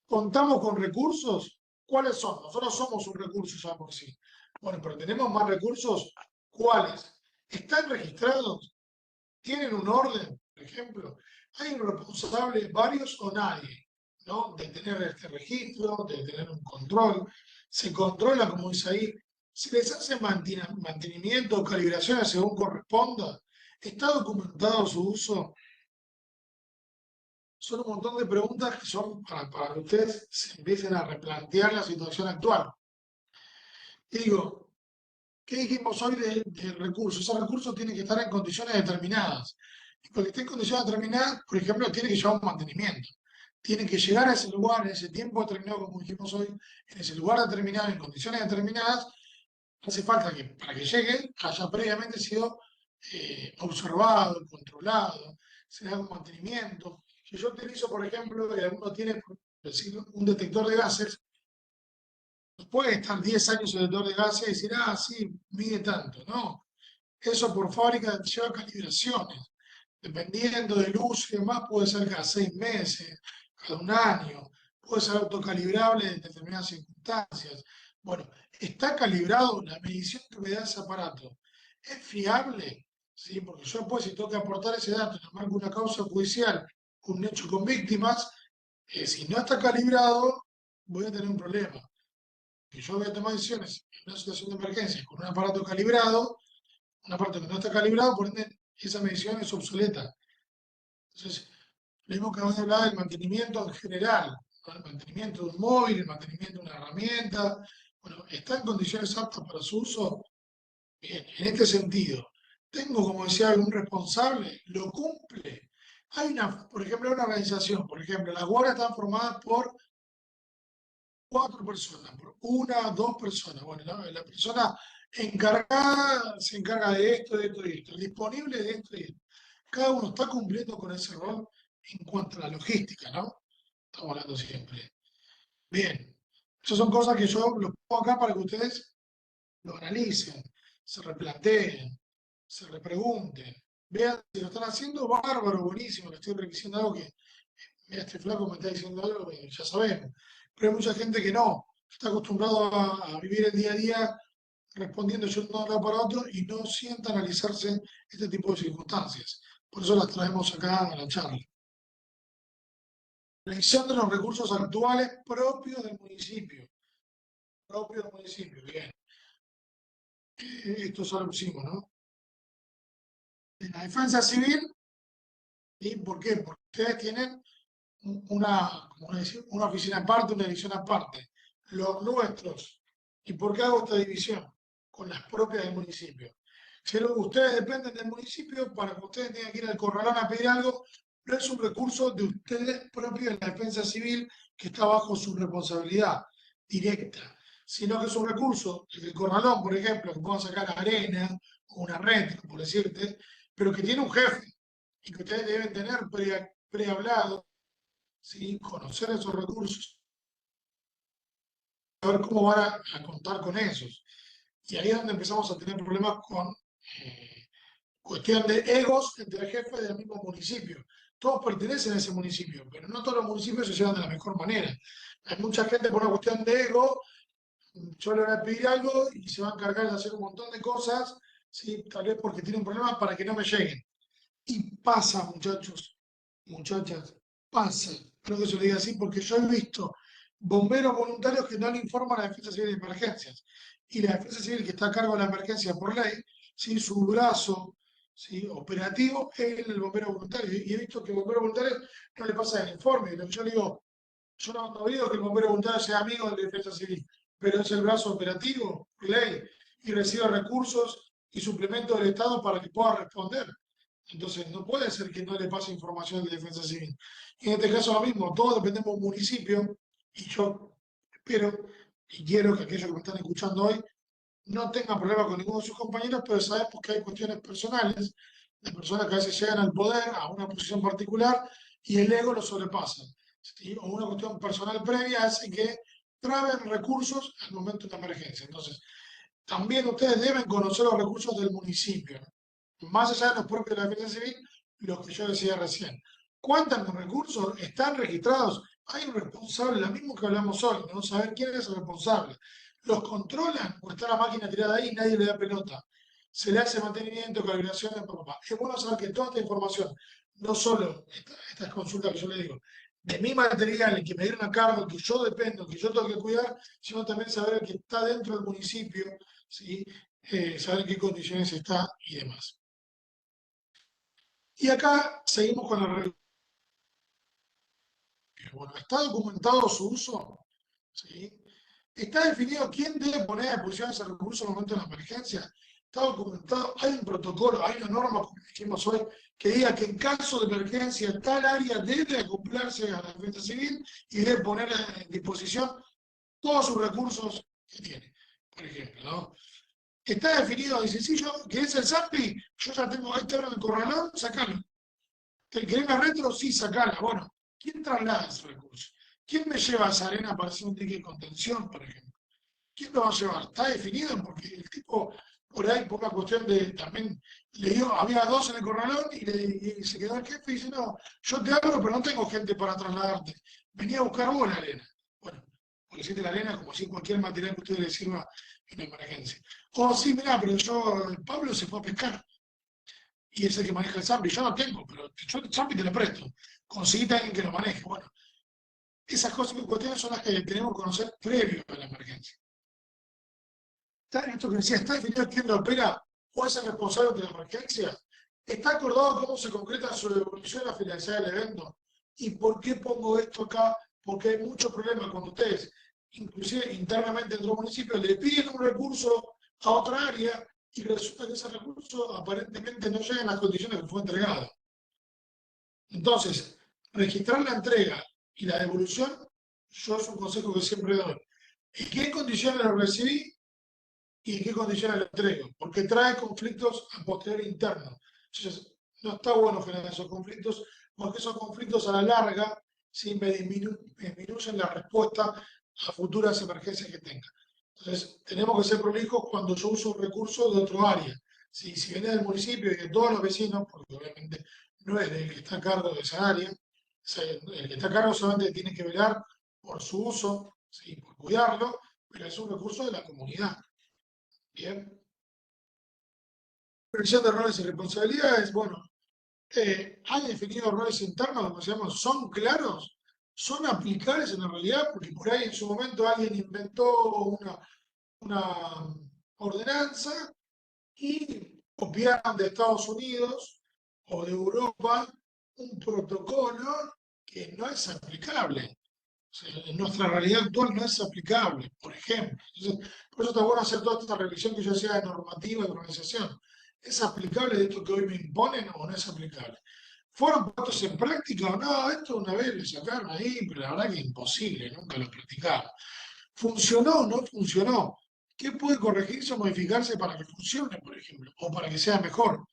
¿Contamos con recursos? ¿Cuáles son? Nosotros somos un recurso ya por sí. Bueno, pero tenemos más recursos. ¿Cuáles? ¿Están registrados? ¿Tienen un orden, por ejemplo? ¿Hay un responsable, varios o nadie, ¿no? De tener este registro, de tener un control. Se controla, como dice ahí. Se les hace mantenimiento o calibraciones según corresponda. ¿Está documentado su uso? Son un montón de preguntas que son para que ustedes se empiecen a replantear la situación actual. Y digo, ¿qué dijimos hoy del recurso? Ese recurso tiene que estar en condiciones determinadas. Y porque esté en condiciones determinadas, por ejemplo, tiene que llevar un mantenimiento. Tiene que llegar a ese lugar, en ese tiempo determinado, como dijimos hoy, en ese lugar determinado, en condiciones determinadas. Hace falta que para que llegue haya previamente sido observado, controlado, se haga un mantenimiento. Si yo utilizo, por ejemplo, y alguno tiene, por decir, un detector de gases, puede estar 10 años el detector de gases y decir, ah, sí, mide tanto. No, eso por fábrica lleva calibraciones. Dependiendo del uso y demás, puede ser cada 6 meses, cada un año, puede ser autocalibrable en determinadas circunstancias. Bueno, ¿está calibrado la medición que me da ese aparato? ¿Es fiable? ¿Sí? Porque yo después, si tengo que aportar ese dato, le marco una causa judicial, un hecho con víctimas, si no está calibrado, voy a tener un problema. Que yo voy a tomar decisiones en una situación de emergencia con un aparato calibrado, un aparato que no está calibrado, por ende, esa medición es obsoleta. Entonces, lo que vamos a hablar del mantenimiento en general, ¿no? El mantenimiento de un móvil, el mantenimiento de una herramienta. Bueno, ¿está en condiciones aptas para su uso? Bien, en este sentido, tengo, como decía, algún responsable, lo cumple. Hay una, por ejemplo, una organización, por ejemplo, las guardias están formadas por 4 personas, por 1, 2 personas. Bueno, la persona encargada se encarga de esto, de esto y esto, disponible de esto y esto. Cada uno está cumpliendo con ese rol en cuanto a la logística, ¿no? Estamos hablando siempre. Bien, esas son cosas que yo los pongo acá para que ustedes lo analicen, se replanteen, se repregunten, vean si lo están haciendo, bárbaro, buenísimo, le estoy revisando algo que, mira, este flaco me está diciendo algo que ya sabemos, pero hay mucha gente que no, está acostumbrado a vivir el día a día respondiendo yo de un lado para otro y no sienta analizarse este tipo de circunstancias. Por eso las traemos acá a la charla. Revisión de los recursos actuales propios del municipio. Propios del municipio, bien. Esto ya lo pusimos, ¿no? En la defensa civil, ¿y por qué? Porque ustedes tienen una oficina aparte, una división aparte. Los nuestros. ¿Y por qué hago esta división? Con las propias del municipio. Pero ustedes dependen del municipio para que ustedes tengan que ir al corralón a pedir algo, no es un recurso de ustedes propios de la defensa civil que está bajo su responsabilidad directa, sino que es un recurso del corralón, por ejemplo, que puedan sacar arena o una red, por decirte, pero que tiene un jefe y que ustedes deben tener prehablado, ¿sí? Conocer esos recursos, saber cómo van a contar con esos. Y ahí es donde empezamos a tener problemas con cuestión de egos entre jefes del mismo municipio. Todos pertenecen a ese municipio, pero no todos los municipios se llevan de la mejor manera. Hay mucha gente por una cuestión de ego, yo le voy a pedir algo y se va a encargar de hacer un montón de cosas, ¿sí? Tal vez porque tiene un problema para que no me lleguen. Y pasa, muchachos, muchachas, pasa. Creo que se lo diga así porque yo he visto bomberos voluntarios que no le informan a la Defensa Civil de Emergencias. Y la Defensa Civil, que está a cargo de la emergencia por ley, ¿sí? Su brazo, ¿sí? Operativo es el bombero voluntario. Y he visto que el bombero voluntario no le pasa el informe. Lo que yo le digo, yo no digo que el bombero voluntario sea amigo de la Defensa Civil, pero es el brazo operativo, ley, y recibe recursos y suplementos del Estado para que pueda responder. Entonces, no puede ser que no le pase información de Defensa Civil. Y en este caso lo mismo, todos dependemos de un municipio, y yo espero y quiero que aquellos que me están escuchando hoy no tengan problema con ninguno de sus compañeros, pero sabemos que hay cuestiones personales de personas que a veces llegan al poder, a una posición particular, y el ego lo sobrepasa. ¿Sí? O una cuestión personal previa hace que traben recursos al momento de una emergencia. Entonces, también ustedes deben conocer los recursos del municipio, más allá de los propios de la Defensa Civil, los que yo decía recién. ¿Cuentan con recursos? ¿Están registrados? Hay un responsable, lo mismo que hablamos hoy, ¿no? Saber quién es el responsable. ¿Los controlan o está la máquina tirada ahí y nadie le da pelota? Se le hace mantenimiento, calibración de papá. Es bueno saber que toda esta información, no solo estas consultas que yo le digo, de mi material, que me dieron a cargo, que yo dependo, que yo tengo que cuidar, sino también saber que está dentro del municipio, ¿sí? Saber en qué condiciones está y demás. Y acá seguimos con la regla. Bueno, ¿está documentado su uso? ¿Sí? ¿Está definido quién debe poner a disposición ese recurso en el momento de la emergencia? ¿Está documentado? ¿Hay un protocolo, hay una norma, como dijimos hoy, que diga que en caso de emergencia tal área debe acoplarse a la defensa civil y debe poner a disposición todos sus recursos que tiene? Por ejemplo, ¿no? Está definido, dice, sí, yo, que es el SAPI, yo ya tengo este oro de corralón, sacalo. ¿Te querés la retro? Sí, sacala. Bueno, ¿quién traslada ese recurso? ¿Quién me lleva a esa arena para hacer un ticket de contención, por ejemplo? ¿Quién lo va a llevar? Está definido porque el tipo, por ahí, por una cuestión de, también le dio, había dos en el corralón y se quedó el jefe y dice, no, yo te abro, pero no tengo gente para trasladarte. Venía a buscar vos la arena. Bueno, porque si la arena como si cualquier material que a usted le sirva en emergencia. O sí, mirá, pero Pablo se fue a pescar y es el que maneja el SAMPI. Yo no tengo, pero yo el SAMPI te lo presto. Conseguiste a alguien que lo maneje. Bueno, esas cosas, cuestiones son las que tenemos que conocer previo a la emergencia. Esto que decía, ¿está definido quién lo opera o es el responsable de la emergencia? ¿Está acordado cómo se concreta su devolución a la finalidad del evento? ¿Y por qué pongo esto acá? Porque hay muchos problemas cuando ustedes, inclusive internamente dentro del municipio, le piden un recurso a otra área y resulta que ese recurso aparentemente no llega en las condiciones que fue entregado. Entonces, registrar la entrega y la devolución, yo es un consejo que siempre doy. ¿En qué condiciones lo recibí y en qué condiciones lo entrego? Porque trae conflictos a posteriori internos. Entonces, no está bueno generar esos conflictos, porque esos conflictos a la larga sí me disminuyen la respuesta a futuras emergencias que tenga. Entonces, tenemos que ser prolijos cuando yo uso un recurso de otro área. Si viene del municipio y de todos los vecinos, porque obviamente no es del que está a cargo de esa área, el que está a cargo solamente tiene que velar por su uso, ¿sí? Por cuidarlo, pero es un recurso de la comunidad. Bien. Previsión de roles y responsabilidades. Bueno, ¿hay definido roles internos, como se llaman? ¿Son claros? ¿Son aplicables en la realidad? Porque por ahí en su momento alguien inventó una ordenanza y copiaron de Estados Unidos o de Europa un protocolo que no es aplicable. O sea, en nuestra realidad actual no es aplicable, por ejemplo. Entonces, por eso está bueno hacer toda esta revisión que yo hacía de normativa de organización. ¿Es aplicable esto que hoy me imponen o no es aplicable? ¿Fueron puestos en práctica o no? Esto una vez lo sacaron ahí, pero la verdad que es imposible, nunca lo practicaron. ¿Funcionó o no funcionó? ¿Qué puede corregirse o modificarse para que funcione, por ejemplo, o para que sea mejor?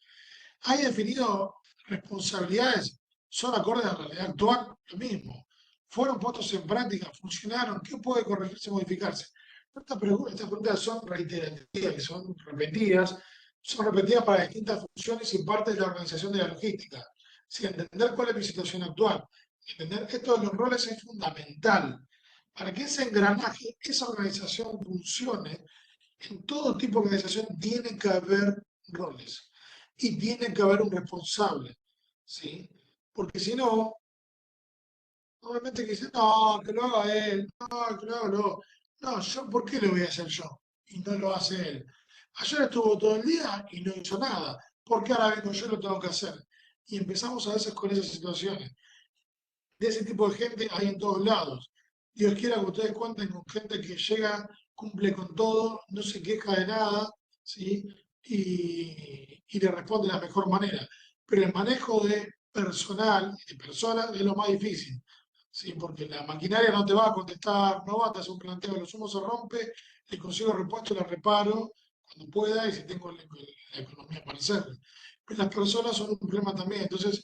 ¿Hay definido responsabilidades? ¿Son acordes a la realidad actual? Lo mismo. fueron puestos en práctica, funcionaron, ¿qué puede corregirse, modificarse? Estas preguntas son reiterativas, son repetidas para distintas funciones y partes de la organización de la logística. Si entender cuál es mi situación actual, entender esto de los roles es fundamental. Para que ese engranaje, esa organización funcione, en todo tipo de organización tiene que haber roles y tiene que haber un responsable, ¿sí? Porque si no, normalmente que dice, no, que lo haga él, no, que lo haga yo. No, yo, ¿por qué lo voy a hacer yo? Y no lo hace él. Ayer estuvo todo el día y no hizo nada. ¿Por qué ahora vengo yo y lo tengo que hacer? Y empezamos a veces con esas situaciones. De ese tipo de gente hay en todos lados. Dios quiera que ustedes cuenten con gente que llega, cumple con todo, no se queja de nada, ¿sí? Y le responde de la mejor manera. Pero el manejo de personal, de personas, es lo más difícil, ¿sí? Porque la maquinaria no te va a contestar, no va a hacer un planteo, lo sumo se rompe, le consigo repuesto, la reparo cuando pueda y si tengo la economía para hacerlo. Pero las personas son un problema también. Entonces,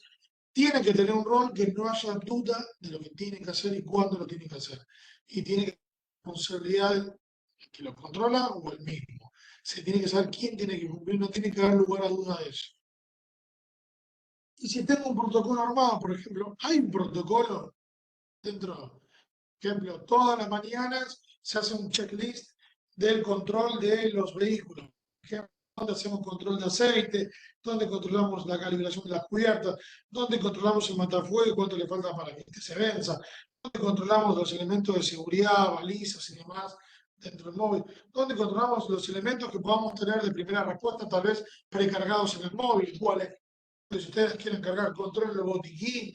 tienen que tener un rol que no haya duda de lo que tienen que hacer y cuándo lo tienen que hacer. Y tiene que tener responsabilidad el que lo controla o el mismo. Se tiene que saber quién tiene que cumplir, no tiene que dar lugar a duda de eso. Y si tengo un protocolo armado, por ejemplo, hay un protocolo dentro, por ejemplo, todas las mañanas se hace un checklist del control de los vehículos. Por ejemplo, donde hacemos control de aceite, donde controlamos la calibración de las cubiertas, donde controlamos el matafuego, cuánto le falta para que se venza, donde controlamos los elementos de seguridad, balizas y demás dentro del móvil, donde controlamos los elementos que podamos tener de primera respuesta, tal vez precargados en el móvil, cuáles, si ustedes quieren cargar control del botiquín,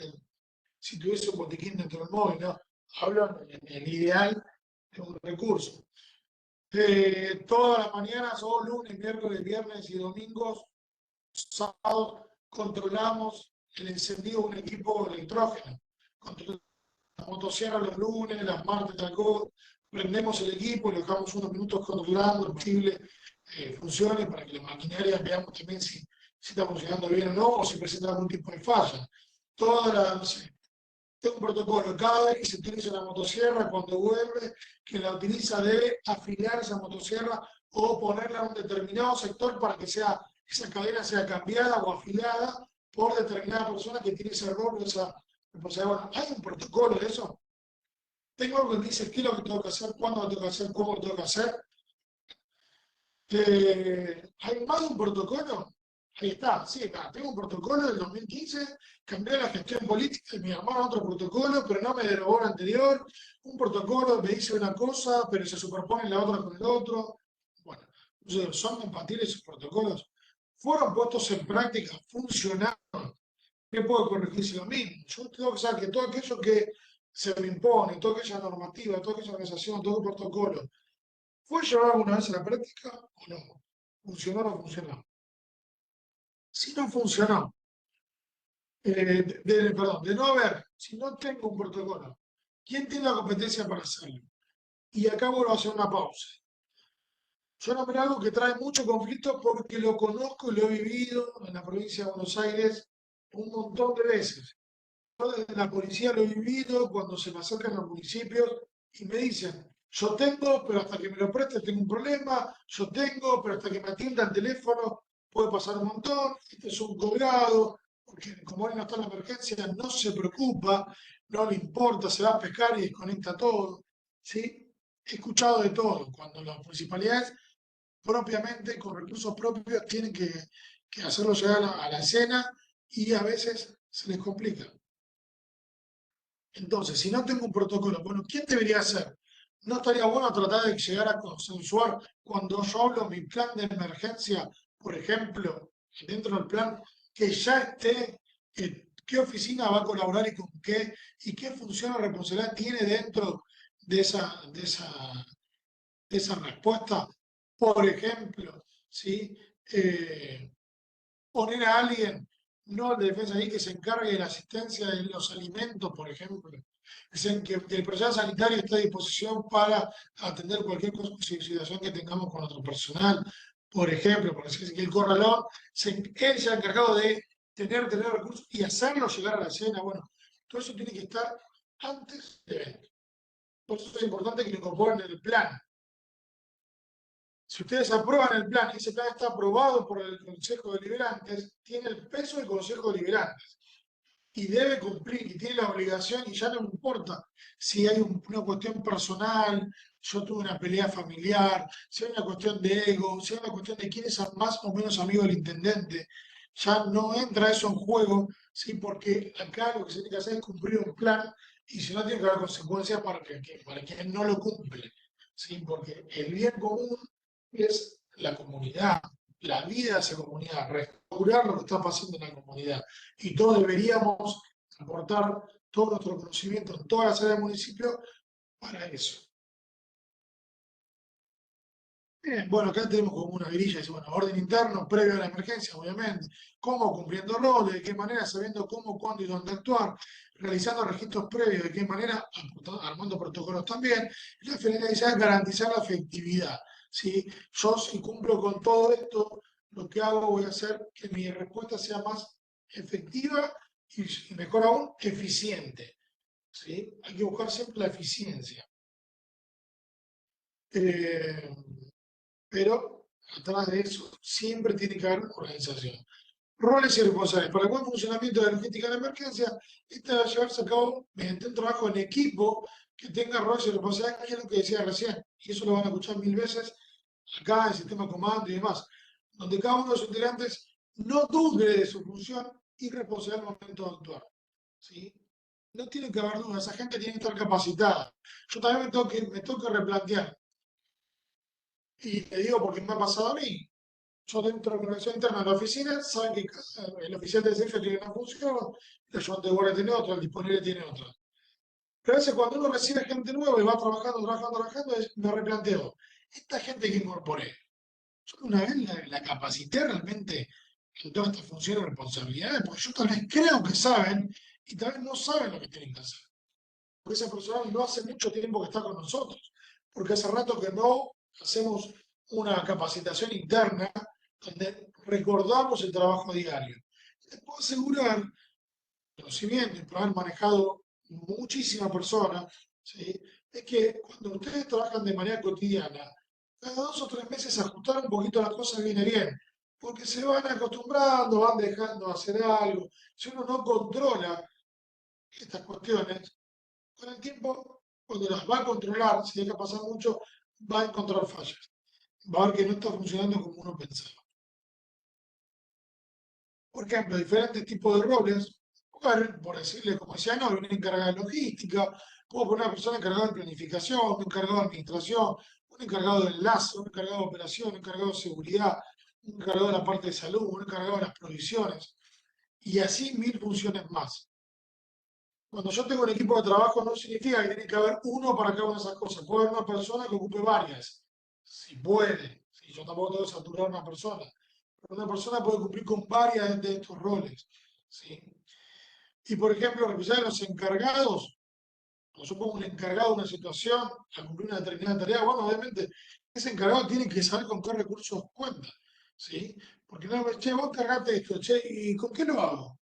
si tuviese un botiquín dentro del móvil, ¿no? Hablo en el ideal de un recurso. Todas las mañanas, o lunes, miércoles, viernes y domingos, sábados, controlamos el encendido de un equipo electrógeno. Controlamos la motosierra los lunes, las martes, tal cosa. Prendemos el equipo y lo dejamos unos minutos controlando, el posible funcione para que la maquinaria veamos también si está funcionando bien o no, o si presenta algún tipo de falla. Tengo un protocolo, cada vez que se utiliza la motosierra, cuando vuelve, quien la utiliza debe afilar esa motosierra o ponerla en un determinado sector para que esa cadena sea cambiada o afilada por determinada persona que tiene ese rol o esa responsabilidad. Bueno, ¿hay un protocolo de eso? Tengo algo que dice qué es lo que tengo que hacer, cuándo lo tengo que hacer, cómo lo tengo que hacer. ¿Hay más de un protocolo? Ahí está, sí, tengo un protocolo del 2015, cambié la gestión política y me llamaron otro protocolo, pero no me derogó el anterior. Un protocolo me dice una cosa, pero se superpone la otra con el otro. Bueno, ¿son compatibles esos protocolos? ¿Fueron puestos en práctica? ¿Funcionaron? ¿Qué puedo corregirse lo mismo? Yo tengo que saber que todo aquello que se me impone, toda aquella normativa, toda aquella organización, todo el protocolo, ¿fue llevado alguna vez a la práctica o no? ¿Funcionó o no funcionó? Si no funcionó, de no haber, si no tengo un protocolo, ¿quién tiene la competencia para hacerlo? Y acá vuelvo a hacer una pausa. Yo nombré algo que trae mucho conflicto porque lo conozco y lo he vivido en la provincia de Buenos Aires un montón de veces. Yo desde la policía lo he vivido cuando se me acercan los municipios y me dicen, yo tengo, pero hasta que me lo preste tengo un problema, yo tengo, pero hasta que me atienda el teléfono puede pasar un montón, este es un colgado, porque como él no está en la emergencia, no se preocupa, no le importa, se va a pescar y desconecta todo. ¿Sí? He escuchado de todo, cuando las municipalidades propiamente, con recursos propios, tienen que hacerlo llegar a la escena y a veces se les complica. Entonces, si no tengo un protocolo, bueno, ¿quién debería hacer? ¿No estaría bueno tratar de llegar a consensuar cuando yo hablo mi plan de emergencia, por ejemplo, dentro del plan, que ya esté qué oficina va a colaborar y con qué, y qué función o responsabilidad tiene dentro de esa respuesta? Por ejemplo, ¿sí? Poner a alguien, no el de defensa ahí, que se encargue de la asistencia de los alimentos, por ejemplo. Que el personal sanitario esté a disposición para atender cualquier situación que tengamos con nuestro personal. Por ejemplo, por decir que el corralón, él se ha encargado de tener recursos y hacerlo llegar a la escena. Bueno, todo eso tiene que estar antes del evento. Por eso es importante que lo incorporen en el plan. Si ustedes aprueban el plan y ese plan está aprobado por el Consejo de Deliberantes, tiene el peso del Consejo de Deliberantes y debe cumplir y tiene la obligación, y ya no importa si hay una cuestión personal, yo tuve una pelea familiar, si hay una cuestión de ego, si hay una cuestión de quién es más o menos amigo del intendente, ya no entra eso en juego, ¿sí? Porque acá lo que se tiene que hacer es cumplir un plan y si no tiene que haber consecuencias para quien no lo cumple, ¿sí? Porque el bien común es la comunidad, la vida de esa comunidad, restaurar lo que está pasando en la comunidad. Y todos deberíamos aportar todo nuestro conocimiento en todas las áreas del municipio para eso. Bien, bueno, acá tenemos como una grilla, dice, bueno, orden interno, previo a la emergencia, obviamente, cómo cumpliendo roles, de qué manera, sabiendo cómo, cuándo y dónde actuar, realizando registros previos, de qué manera, armando protocolos también, y la finalidad es garantizar la efectividad. ¿Sí? Yo, si cumplo con todo esto, lo que hago, voy a hacer que mi respuesta sea más efectiva y mejor aún, eficiente. ¿Sí? Hay que buscar siempre la eficiencia. Pero atrás de eso siempre tiene que haber organización. Roles y responsables. Para el buen funcionamiento de la logística de la emergencia, esta debe llevarse a cabo mediante un trabajo en equipo que tenga roles y responsabilidades, que es lo que decía recién, y eso lo van a escuchar 1000 veces acá en el sistema de comando y demás, donde cada uno de los integrantes no dude de su función y responsabilidad al momento de actuar. ¿Sí? No tiene que haber dudas, esa gente tiene que estar capacitada. Yo también me tengo que replantear. Y te digo porque me ha pasado a mí. Yo dentro de la organización interna de la oficina, saben que el oficial de servicio tiene una función, el ayudante de guardia tiene otra, el disponible tiene otra. Pero a veces cuando uno recibe gente nueva y va trabajando, me replanteo, esta gente que incorporé, yo una vez la capacité realmente en todas estas funciones y responsabilidades, porque yo tal vez creo que saben y tal vez no saben lo que tienen que hacer. Porque esa persona no hace mucho tiempo que está con nosotros, porque hace rato que no hacemos una capacitación interna donde recordamos el trabajo diario. Les puedo asegurar, conocimiento y por haber manejado muchísimas personas, ¿sí? Es que cuando ustedes trabajan de manera cotidiana, cada 2 o 3 meses ajustar un poquito las cosas viene bien, porque se van acostumbrando, van dejando de hacer algo. Si uno no controla estas cuestiones, con el tiempo, cuando las va a controlar, si deja pasar mucho, va a encontrar fallas. Va a ver que no está funcionando como uno pensaba. Por ejemplo, diferentes tipos de roles, por decirle, como decía, no, una encargada de logística, puedo poner una persona encargada de planificación, un encargado de administración, un encargado de enlace, un encargado de operación, un encargado de seguridad, un encargado de la parte de salud, un encargado de las provisiones, y así 1000 funciones más. Cuando yo tengo un equipo de trabajo no significa que tiene que haber uno para cada una de esas cosas. Puede haber una persona que ocupe varias, si puede. Si yo tampoco tengo que saturar a una persona. Pero una persona puede cumplir con varias de estos roles. ¿Sí? Y por ejemplo, revisar a los encargados. Cuando yo pongo un encargado de una situación a cumplir una determinada tarea, bueno, obviamente ese encargado tiene que saber con qué recursos cuenta. ¿Sí? Porque no me, che, vos cargate esto, che, ¿y con qué lo hago?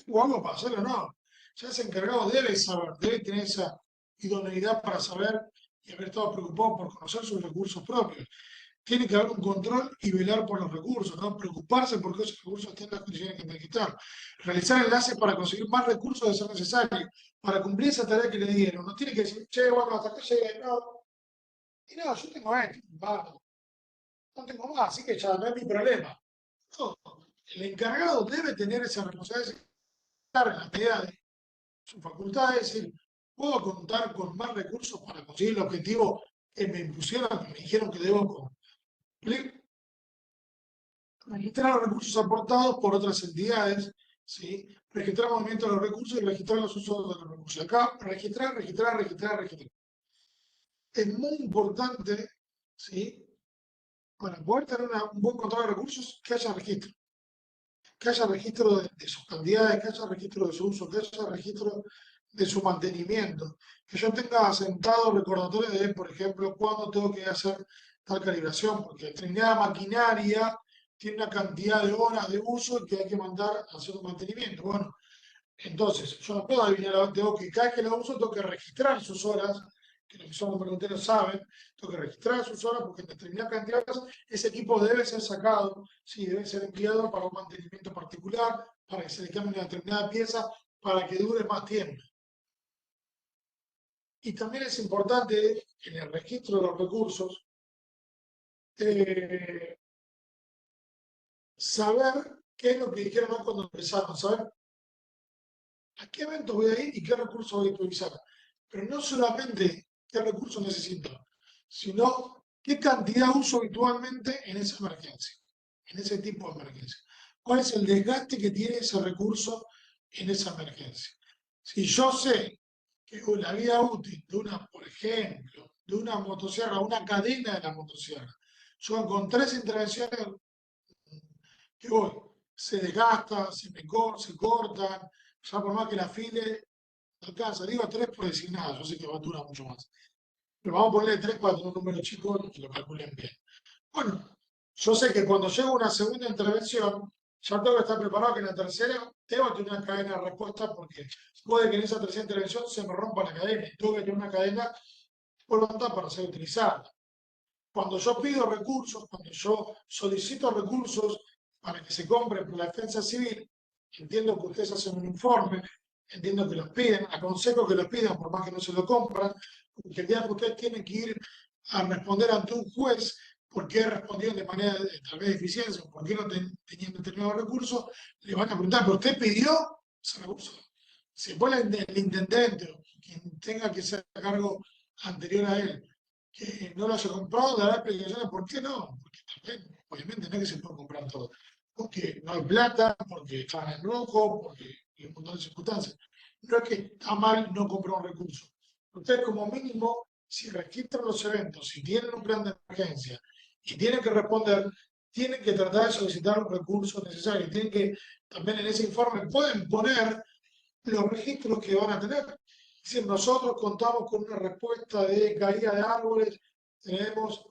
¿O hago para hacerlo? No. Ya ese encargado debe saber, debe tener esa idoneidad para saber y haber estado preocupado por conocer sus recursos propios. Tiene que haber un control y velar por los recursos, ¿no? Preocuparse porque esos recursos tengan las condiciones que tienen que estar. Realizar enlaces para conseguir más recursos de ser necesario, para cumplir esa tarea que le dieron. No tiene que decir, che, bueno, hasta acá llegué, no. Y no, yo tengo esto, vamos, no tengo más, así que ya no es mi problema. No, el encargado debe tener esa responsabilidad, en la medida de su facultad, es decir, puedo contar con más recursos para conseguir el objetivo que me impusieron, que me dijeron que debo cumplir. Registrar los recursos aportados por otras entidades, ¿sí? Registrar el movimiento de los recursos y registrar los usos de los recursos. Acá, registrar. Es muy importante, ¿sí? Para poder tener un buen control de recursos, que haya registro. Que haya registro de sus cantidades, que haya registro de su uso, que haya registro de su mantenimiento. Que yo tenga asentado recordatorios de, por ejemplo, cuándo tengo que hacer tal calibración, porque determinada maquinaria tiene una cantidad de horas de uso que hay que mandar a hacer un mantenimiento. Bueno, Entonces, yo no puedo adivinar, tengo que cada vez que lo uso, tengo que registrar sus horas, que los que somos volunteros saben, tengo que registrar sus horas porque en determinada cantidad de horas ese equipo debe ser sacado, sí, debe ser enviado para un mantenimiento particular, para que se le cambie una determinada pieza, para que dure más tiempo. Y también es importante en el registro de los recursos saber qué es lo que dijeron cuando empezaron, saber a qué evento voy a ir y qué recursos voy a utilizar. Pero no solamente qué recursos necesito, sino qué cantidad uso habitualmente en esa emergencia, en ese tipo de emergencia. ¿Cuál es el desgaste que tiene ese recurso en esa emergencia? Si yo sé que la vida útil de una, por ejemplo, de una motosierra, una cadena de la motosierra, yo con 3 intervenciones que voy, se desgasta, se cortan, ya por más que la afile, no alcanza. Digo 3 por designado, yo sé que va a durar mucho más. Pero vamos a ponerle 3 para tener un número chico y que lo calculen bien. Bueno, yo sé que cuando llego a una segunda intervención, ya tengo que estar preparado que en la tercera tengo que tener una cadena de respuesta porque puede que en esa tercera intervención se me rompa la cadena y tengo que tener una cadena voluntaria para ser utilizada. Cuando yo pido recursos, cuando yo solicito recursos para que se compren por la defensa civil, entiendo que ustedes hacen un informe, entiendo que los piden, aconsejo que los pidan por más que no se lo compran, porque el día que ustedes tienen que ir a responder ante un juez por qué respondieron de manera tal vez de eficiencia, o por qué no tenían determinados recursos, le van a preguntar, ¿pero usted pidió ese recurso? Si después el intendente o quien tenga que ser a cargo anterior a él que no lo haya comprado, dará explicaciones por qué no. Porque también, obviamente, no es que se puede comprar todo. Porque no hay plata, porque están en rojo, porque hay un montón de circunstancias. No es que está mal no comprar un recurso. Ustedes, como mínimo, si registran los eventos, si tienen un plan de emergencia y tienen que responder, tienen que tratar de solicitar los recursos necesarios. Tienen que, también en ese informe, pueden poner los registros que van a tener. Es decir, nosotros contamos con una respuesta de caída de árboles, tenemos,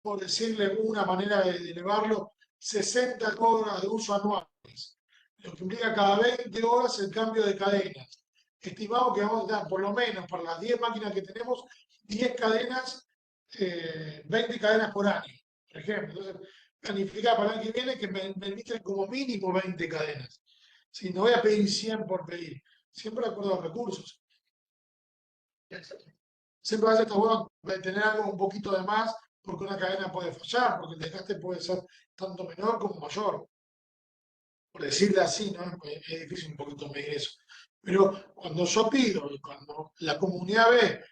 por decirle una manera de elevarlo, 60 horas de uso anuales, lo que implica cada 20 horas el cambio de cadenas. Estimamos que vamos a dar, por lo menos, para las 10 máquinas que tenemos, 10 cadenas, 20 cadenas por año, por ejemplo. Entonces, planificar para el año que viene que me permiten como mínimo 20 cadenas. Si no voy a pedir 100 por pedir, siempre de acuerdo a los recursos. Siempre va a ser bueno tener algo un poquito de más, porque una cadena puede fallar, porque el desgaste puede ser tanto menor como mayor. Por decirlo así, ¿no? Es difícil un poquito medir eso. Pero cuando yo pido, y cuando la comunidad ve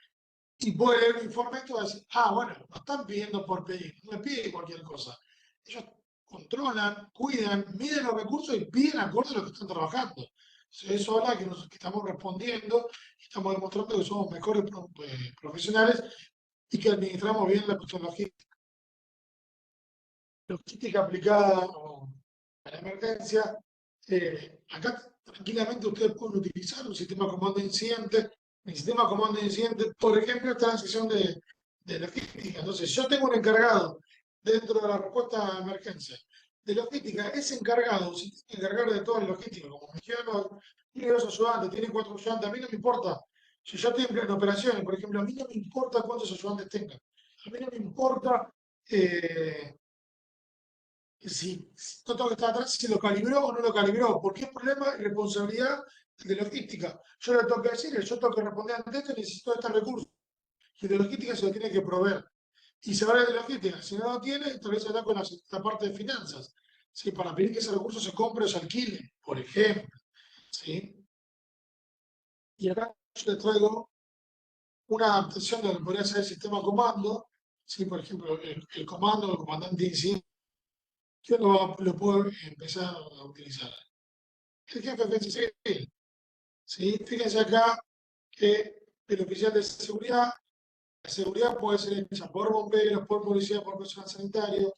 y puede leer un informe, esto va a decir, bueno, no están pidiendo por pedir, no me piden cualquier cosa. Ellos controlan, cuidan, miden los recursos y piden acorde a lo que están trabajando. Eso habla que estamos respondiendo, estamos demostrando que somos mejores profesionales y que administramos bien la cuestión logística. Logística aplicada a la emergencia. Acá tranquilamente ustedes pueden utilizar un sistema de comando de incidente. El sistema de comando de incidente, por ejemplo, está en la sección de logística. Entonces, yo tengo un encargado dentro de la respuesta a emergencia de logística. Ese encargado se tiene que encargar de toda la logística. Como me dijeron, tiene 2 ayudantes, tiene 4 ayudantes. A mí no me importa. Si yo estoy en operaciones, por ejemplo, a mí no me importa cuántos ayudantes tengan. A mí no me importa si no tengo que estar atrás, si lo calibró o no lo calibró, porque es problema y responsabilidad de logística. Yo le tengo que decir, yo tengo que responder ante esto y necesito este recurso. Y de logística se lo tiene que proveer. Y se va de logística. Si no lo tiene, tal vez se da con la parte de finanzas. ¿Sí? Para pedir que ese recurso se compre o se alquile, por ejemplo. ¿Sí? Y acá yo les traigo una adaptación de lo que podría ser el sistema comando. ¿Sí? Por ejemplo, el comando, el comandante incidente, yo lo puedo empezar a utilizar. El jefe de defensa civil. ¿Sí? Fíjense acá que el oficial de seguridad, la seguridad puede ser hecha por bomberos, por policía, por personal sanitario.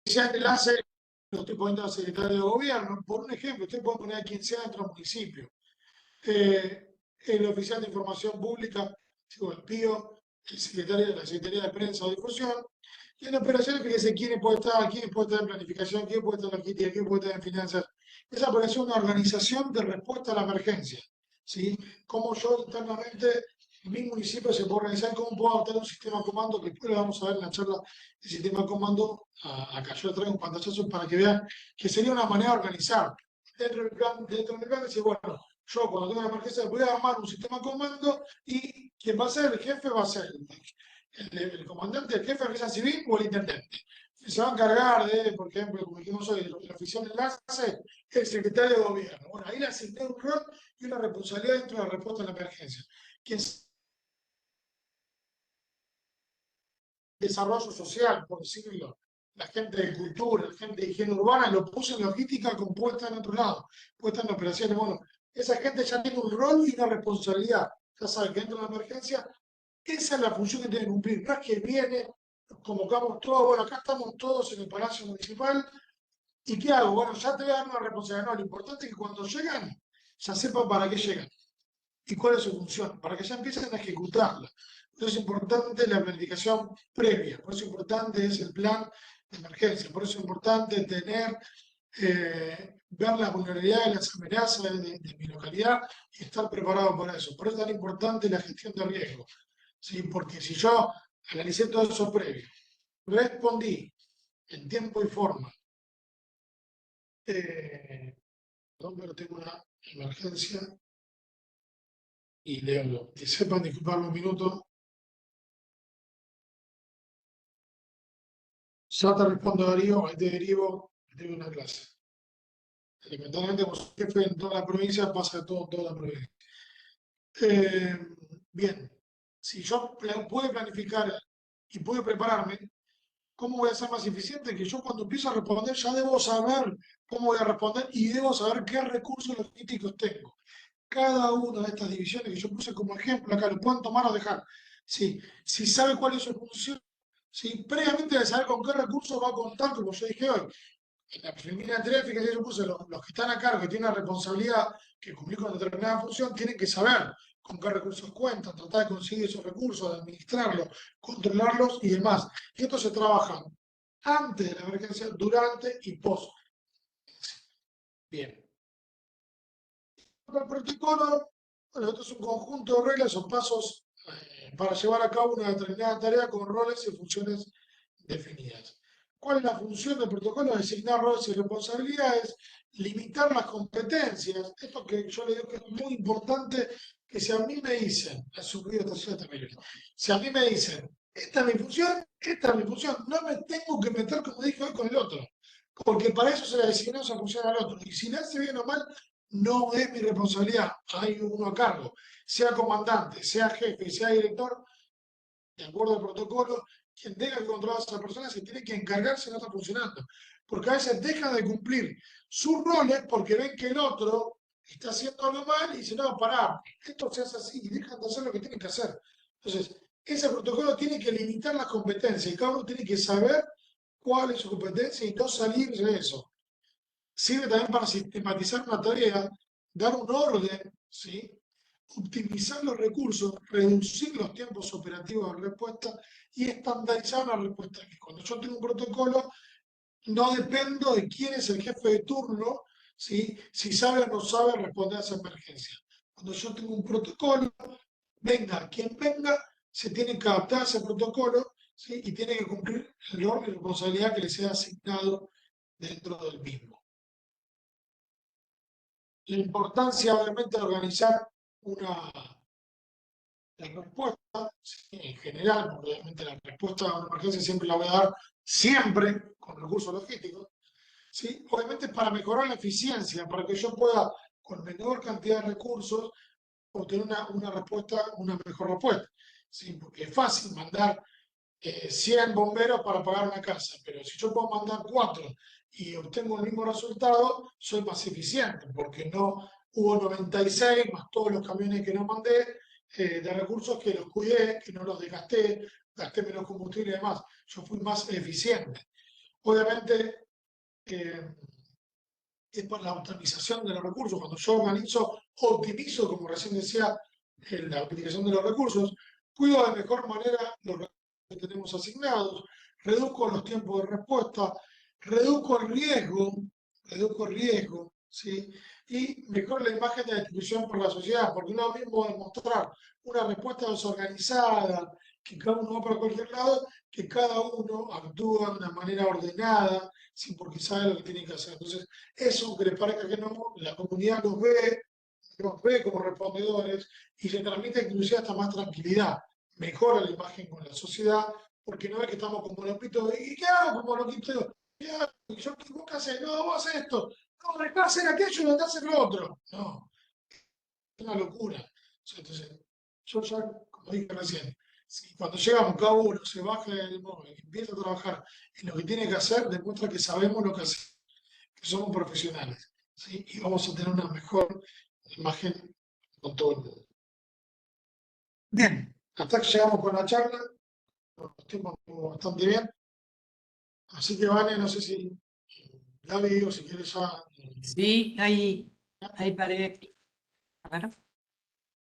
Oficial de enlace, lo estoy poniendo al secretario de gobierno. Por un ejemplo, usted puede poner a quien sea dentro del municipio. El oficial de información pública, el PIO, el secretario de la Secretaría de Prensa o Difusión, Y en operaciones, fíjese quién puede estar en planificación, quién puede estar en logística, quién puede estar en finanzas. Esa puede ser una organización de respuesta a la emergencia, ¿sí? Cómo yo internamente, mi municipio se puede organizar, cómo puedo adoptar un sistema de comando, que después lo vamos a ver en la charla de sistema de comando. Acá yo traigo un pantallazo para que vean que sería una manera de organizar. Dentro del plan decir, bueno, yo cuando tengo una emergencia voy a armar un sistema de comando y quien va a ser el jefe va a ser el comandante, el jefe de defensa civil o el intendente. Se va a encargar de, por ejemplo, como dijimos hoy, el oficial de enlace, el secretario de gobierno. Bueno, ahí le asigné un rol y una responsabilidad dentro de la respuesta a la emergencia. Quien desarrollo social, por decirlo, la gente de cultura, la gente de higiene urbana, lo puse en logística compuesta en otro lado, puesta en operaciones. Bueno, esa gente ya tiene un rol y una responsabilidad. Ya sabe que dentro de la emergencia, esa es la función que tiene que cumplir. No es que viene, nos convocamos todos, bueno, acá estamos todos en el Palacio Municipal, ¿y qué hago? Bueno, ya te voy a dar una responsabilidad. No, lo importante es que cuando llegan, ya sepan para qué llegan y cuál es su función, para que ya empiecen a ejecutarla. Por eso es importante la planificación previa, por eso es importante es el plan de emergencia, por eso es importante tener, ver las vulnerabilidades, las amenazas de mi localidad y estar preparado para eso. Por eso es tan importante la gestión de riesgo, ¿sí? Porque si yo analicé todo eso previo, respondí en tiempo y forma, perdón, pero tengo una emergencia y leo, y sepan disculparme un minuto. Ya te respondo, Darío, ahí te derivo de una clase. Elementalmente, como soy jefe en toda la provincia, pasa toda la provincia. Bien, si yo puedo planificar y puedo prepararme, ¿cómo voy a ser más eficiente? Que yo cuando empiezo a responder ya debo saber cómo voy a responder y debo saber qué recursos logísticos tengo. Cada una de estas divisiones que yo puse como ejemplo, acá lo pueden tomar o dejar. Sí, si sabe cuál es su función, si previamente de saber con qué recursos va a contar, como yo dije hoy. En la primera anterior, fíjense, yo puse los que están a cargo, que tienen la responsabilidad que cumplir con determinada función, tienen que saber con qué recursos cuentan, tratar de conseguir esos recursos, de administrarlos, controlarlos y demás. Y esto se trabaja antes de la emergencia, durante y post. Bien. El protocolo, bueno, esto es un conjunto de reglas o pasos para llevar a cabo una determinada tarea con roles y funciones definidas. ¿Cuál es la función del protocolo? Designar roles y responsabilidades, limitar las competencias. Esto que yo le digo que es muy importante, que si a mí me dicen, ha sufrido esta ciudad también, si a mí me dicen, esta es mi función, no me tengo que meter, como dije hoy, con el otro, porque para eso se le designó esa función al otro. Y si le hace bien o mal, no es mi responsabilidad, hay uno a cargo, sea comandante, sea jefe, sea director, de acuerdo al protocolo, quien tenga que controlar a esa persona se tiene que encargar si no está funcionando. Porque a veces dejan de cumplir sus roles porque ven que el otro está haciendo algo mal y dicen, no, pará, esto se hace así y dejan de hacer lo que tienen que hacer. Entonces, ese protocolo tiene que limitar las competencias y cada uno tiene que saber cuál es su competencia y no salir de eso. Sirve también para sistematizar una tarea, dar un orden, ¿sí? Optimizar los recursos, reducir los tiempos operativos de respuesta y estandarizar una respuesta. Que cuando yo tengo un protocolo, no dependo de quién es el jefe de turno, ¿sí? Si sabe o no sabe responder a esa emergencia. Cuando yo tengo un protocolo, venga quien venga, se tiene que adaptar a ese protocolo, ¿sí? Y tiene que cumplir el rol y responsabilidad que le sea asignado dentro del mismo. La importancia, obviamente, de organizar una respuesta, ¿sí? En general, porque obviamente la respuesta a una emergencia siempre la voy a dar siempre con recursos logísticos, ¿sí? Obviamente para mejorar la eficiencia, para que yo pueda, con menor cantidad de recursos, obtener una respuesta, una mejor respuesta, ¿sí? Porque es fácil mandar 100 bomberos para apagar una casa, pero si yo puedo mandar 4 y obtengo el mismo resultado, soy más eficiente, porque no hubo 96 más todos los camiones que no mandé de recursos que los cuidé, que no los desgasté, gasté menos combustible y demás. Yo fui más eficiente. Obviamente, es para la optimización de los recursos. Cuando yo organizo, optimizo, como recién decía, la utilización de los recursos, cuido de mejor manera los recursos que tenemos asignados, reduzco los tiempos de respuesta, reduzco el riesgo, ¿sí? Y mejoro la imagen de la institución por la sociedad, porque no es lo mismo demostrar una respuesta desorganizada, que cada uno va para cualquier lado, que cada uno actúa de una manera ordenada, sin porque sabe lo que tiene que hacer. Entonces, eso, aunque les parezca que no, la comunidad nos ve como respondedores y se transmite inclusive hasta más tranquilidad. Mejora la imagen con la sociedad, porque no es que estamos como loquitos. ¿Y qué hago como loquito? ¿Qué hago? ¿Vos qué haces? No, vos haces esto. No, dejá hacer aquello y dejá hacer lo otro. No, es una locura. Entonces, yo ya, como dije recién, si cuando llegamos cada uno se baja del móvil y empieza a trabajar en lo que tiene que hacer, demuestra que sabemos lo que hacemos, que somos profesionales, ¿sí? Y vamos a tener una mejor imagen con todo el mundo. Bien, hasta que llegamos con la charla, los tiempos bastante bien. Así que vale, no sé si Gaby o si quieres ya. Sí, ahí paré. A ver.